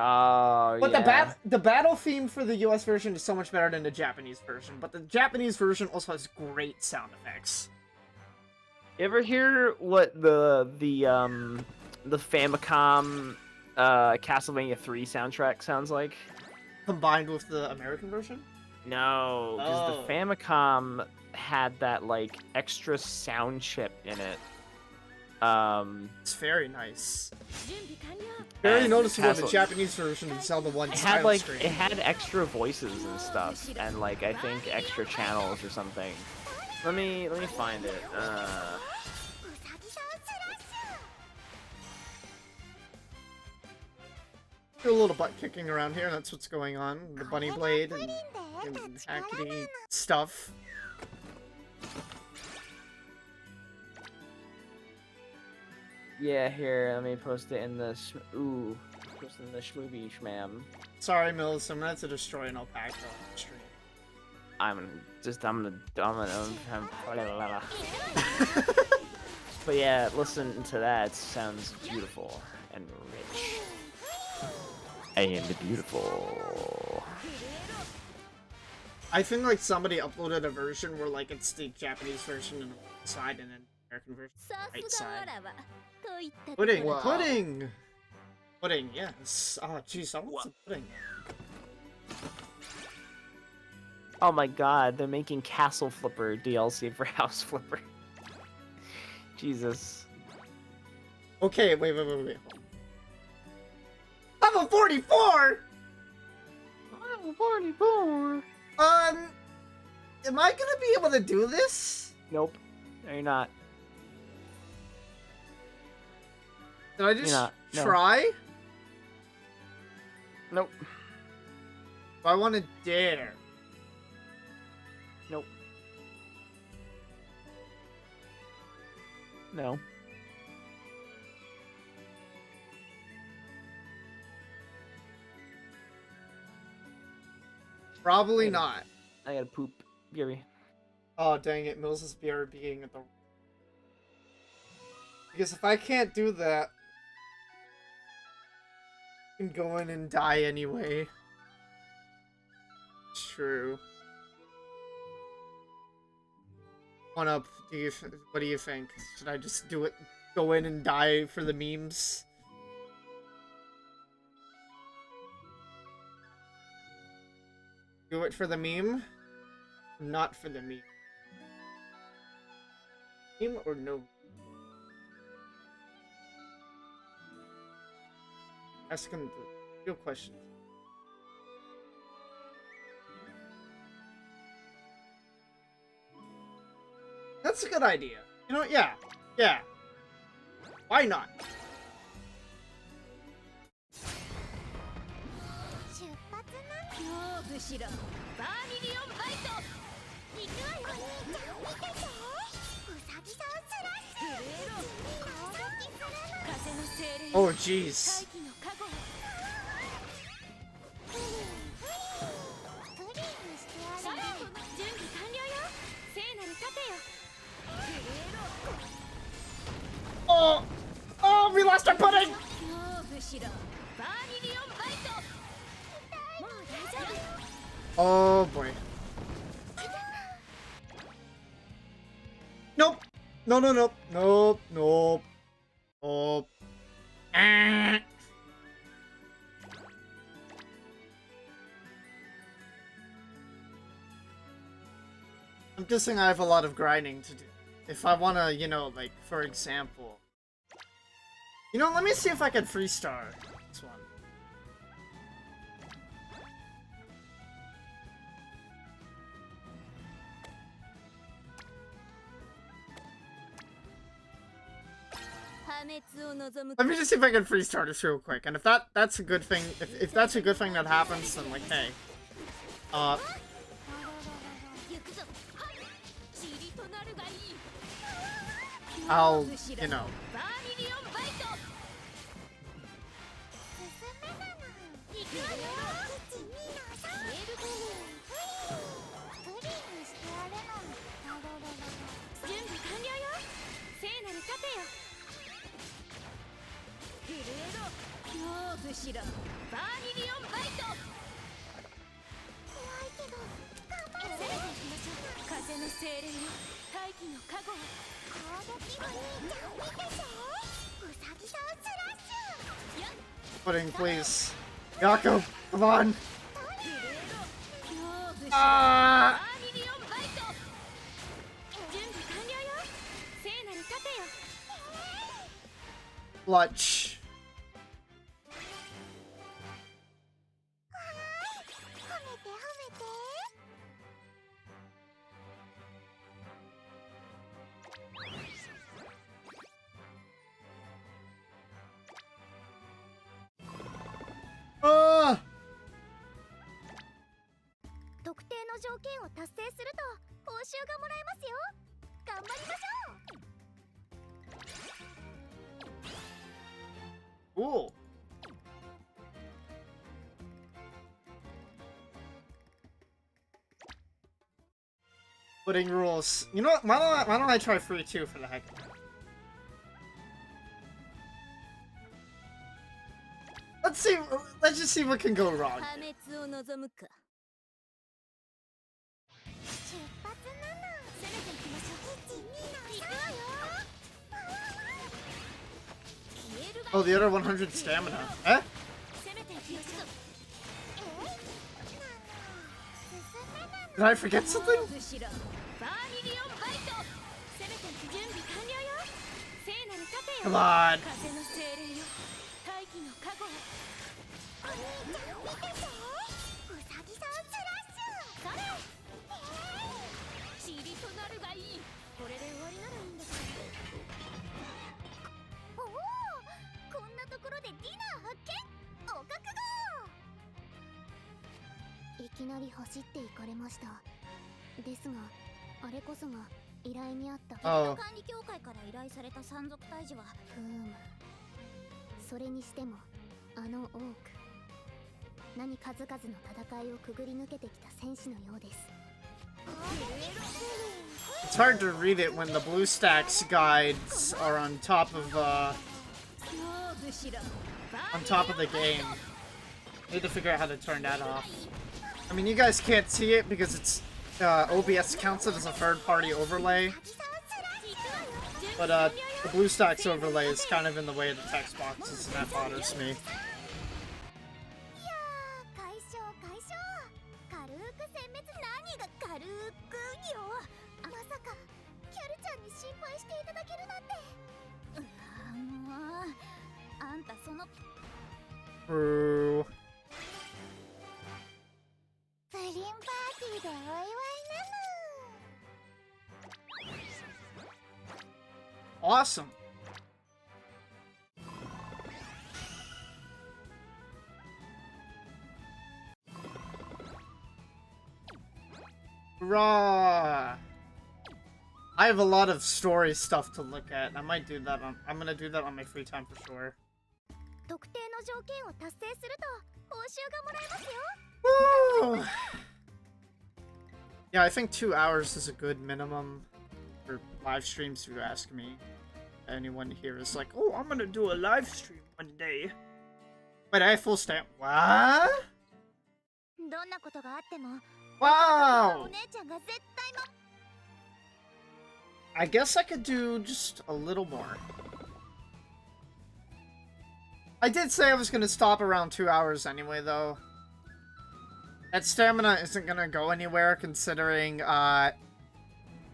Oh, But yeah. the battle theme for the US version is so much better than the Japanese version, but the Japanese version also has great sound effects. You ever hear what the Famicom Castlevania 3 soundtrack sounds like? Combined with the American version? No, because Oh. the Famicom had that like extra sound chip in it. It's very nice. 準備完了 Very And noticeable in the Castle- Japanese version of Zelda 1 It had title like screen. it had extra voices and stuff, and like I think extra channels or something. Let me find it. うさぎさんスラッシュ Do a little butt kicking around here, that's what's going on. The bunny blade and hackety stuff. Yeah, here, let me post it in the post it in the shmooby shmam. Sorry, Mills, I'm gonna have to destroy an alpaca on the stream. I'm gonna But yeah, listen to that. It sounds beautiful and rich. And beautiful. I think like somebody uploaded a version where like it's the Japanese version on the side and then the American version on the right さすがわ side. らわといったとこ Pudding, ろ Wow. pudding! Pudding, yes. Oh, jeez, I want some pudding. Oh my god, they're making Castle Flipper DLC for House Flipper. Jesus. Okay, wait. Level 44! Level 44. Am I gonna be able to do this? Nope. No, you're not. Did I just not, no. try? Nope. Do I want to dare? Nope. No. Probably not. I gotta poop. Gary. Oh, dang it, Mills is being at the... Because if I can't do that, I can go in and die anyway. True. What up? What do you think? Should I just do it? Go in and die for the memes? Do it for the meme? Not for the meme. Meme or no? Ask him the real questions. That's a good idea. You know what? Yeah. Yeah. Why not? 出発なの勝負しろバーミリオンバイト行くわよお兄ちゃん見ててウサギさんスラッシュ震えろ攻撃するの風の精霊 Oh, jeez. 大気の加護プリンしてある準備完了よ聖なる盾よ震えろ Oh! Oh, we lost our pudding! 勝負しろバーミリオンバイトもう大丈夫 Oh, boy. Nope. No. Nope. Nope. Ah. I'm guessing I have a lot of grinding to do. If I wanna, you know, like, for example... You know, let me see if I can freestar this one. Let me just see if I can freestart this real quick. And if that's a good thing, if that's a good thing that happens, then like, hey. I'll, you know. Pudding, please. Yako, come on. Ah! Clutch. Ah! 特定の条件を達成すると報酬がもらえますよ頑張りましょう Cool. Pudding rules. You know what? Why don't I try free too for the heck of it? let's see. Let's just see what can go wrong. 破滅を望むか出発なの攻めていきましょう行くわよ消えるが Oh, the other 100 stamina. Eh? 攻めていきましょう Did I forget something? むしろバーミリオンバイト攻めていく準備完了よ聖なる盾よ Come on. 風の精霊よ大気の加護よお兄ちゃん見ててウサギさんスラッシュそれ塵となるがいいこれで終わりならいいんだけどおおこんなところでディナー発見お覚悟いきなり走っていかれましたですがあれこそが依頼にあったああ管理協会から依頼された山賊退治はそれにしてもあの多く何数々の戦いをくぐり抜けてきた戦士のようです It's hard to read it when the BlueStacks guides are on top of the game. Need to figure out how to turn that off. I mean, you guys can't see it because it's OBS counts it as a third-party overlay, but the BlueStacks overlay is kind of in the way of the text boxes, and that bothers me. いやー解消解消軽く殲滅何が軽くよまさかキャルちゃんに心配していただけるなんてもうあんたその True. プリンパーティーでお祝いなの Awesome. Hurrah! I have a lot of story stuff to look at. I might do that I'm gonna do that on my free time for sure. 特定の条件を達成すると報酬がもらえますよ Woo! Yeah, I think 2 hours is a good minimum for live streams, if you ask me. Anyone here is like, oh, I'm gonna do a live stream one day. Wait, I have full stamp. What? どんなことがあっても Wow! お姉ちゃんが絶対も I guess I could do just a little more. I did say I was gonna stop around 2 hours anyway, though. That stamina isn't gonna go anywhere, considering, yeah,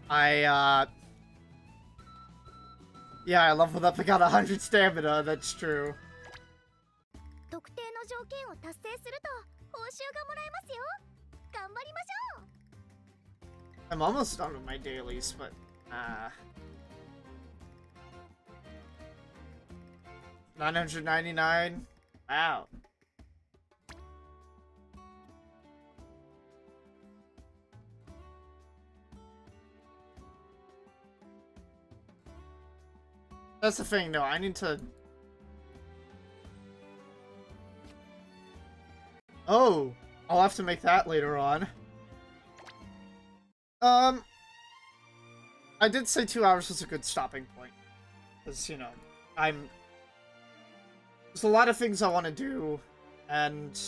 I leveled up, I got 100 stamina, that's true. 特定の条件を達成すると報酬がもらえますよ頑張りましょう I'm almost done with my dailies, but, $999? Wow. That's the thing, though. I need to... Oh! I'll have to make that later on. I did say 2 hours was a good stopping point. Because, you know, there's a lot of things I want to do, and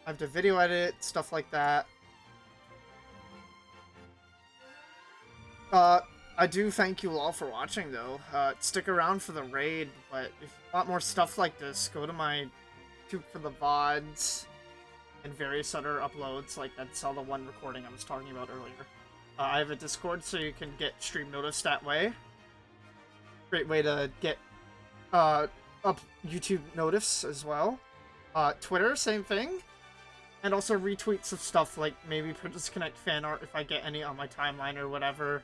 I have to video edit, stuff like that. I do thank you all for watching, though. Stick around for the raid, but if you want more stuff like this, go to my YouTube for the VODs and various other uploads, like that's all the one recording I was talking about earlier. I have a Discord, so you can get stream notice that way. Great way to get up YouTube notice as well. Twitter, same thing. And also retweets of stuff like maybe Disconnect fan art if I get any on my timeline or whatever.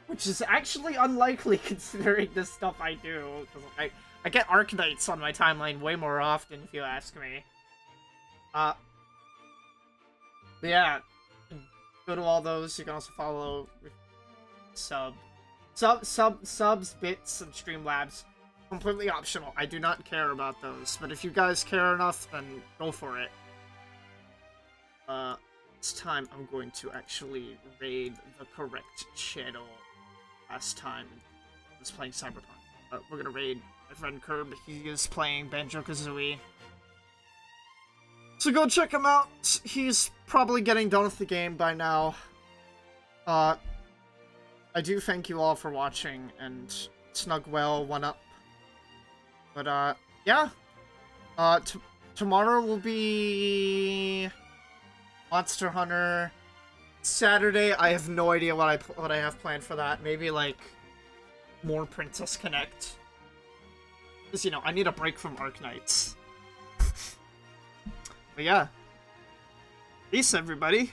Which is actually unlikely considering the stuff I do. Because I get Arknights on my timeline way more often if you ask me. But yeah. Go to all those. You can also follow subs, bits, and Streamlabs. Completely optional. I do not care about those. But if you guys care enough, then go for it. This time I'm going to actually raid the correct channel. Last time I was playing Cyberpunk. We're gonna raid my friend Curb. He is playing Banjo-Kazooie. So go check him out. He's probably getting done with the game by now. I do thank you all for watching, and Snugwell 1-up. But, yeah. Tomorrow will be Monster Hunter. Saturday, I have no idea what I have planned for that. Maybe, like, more Princess Connect. Because, you know, I need a break from Arknights. But yeah. Peace, everybody.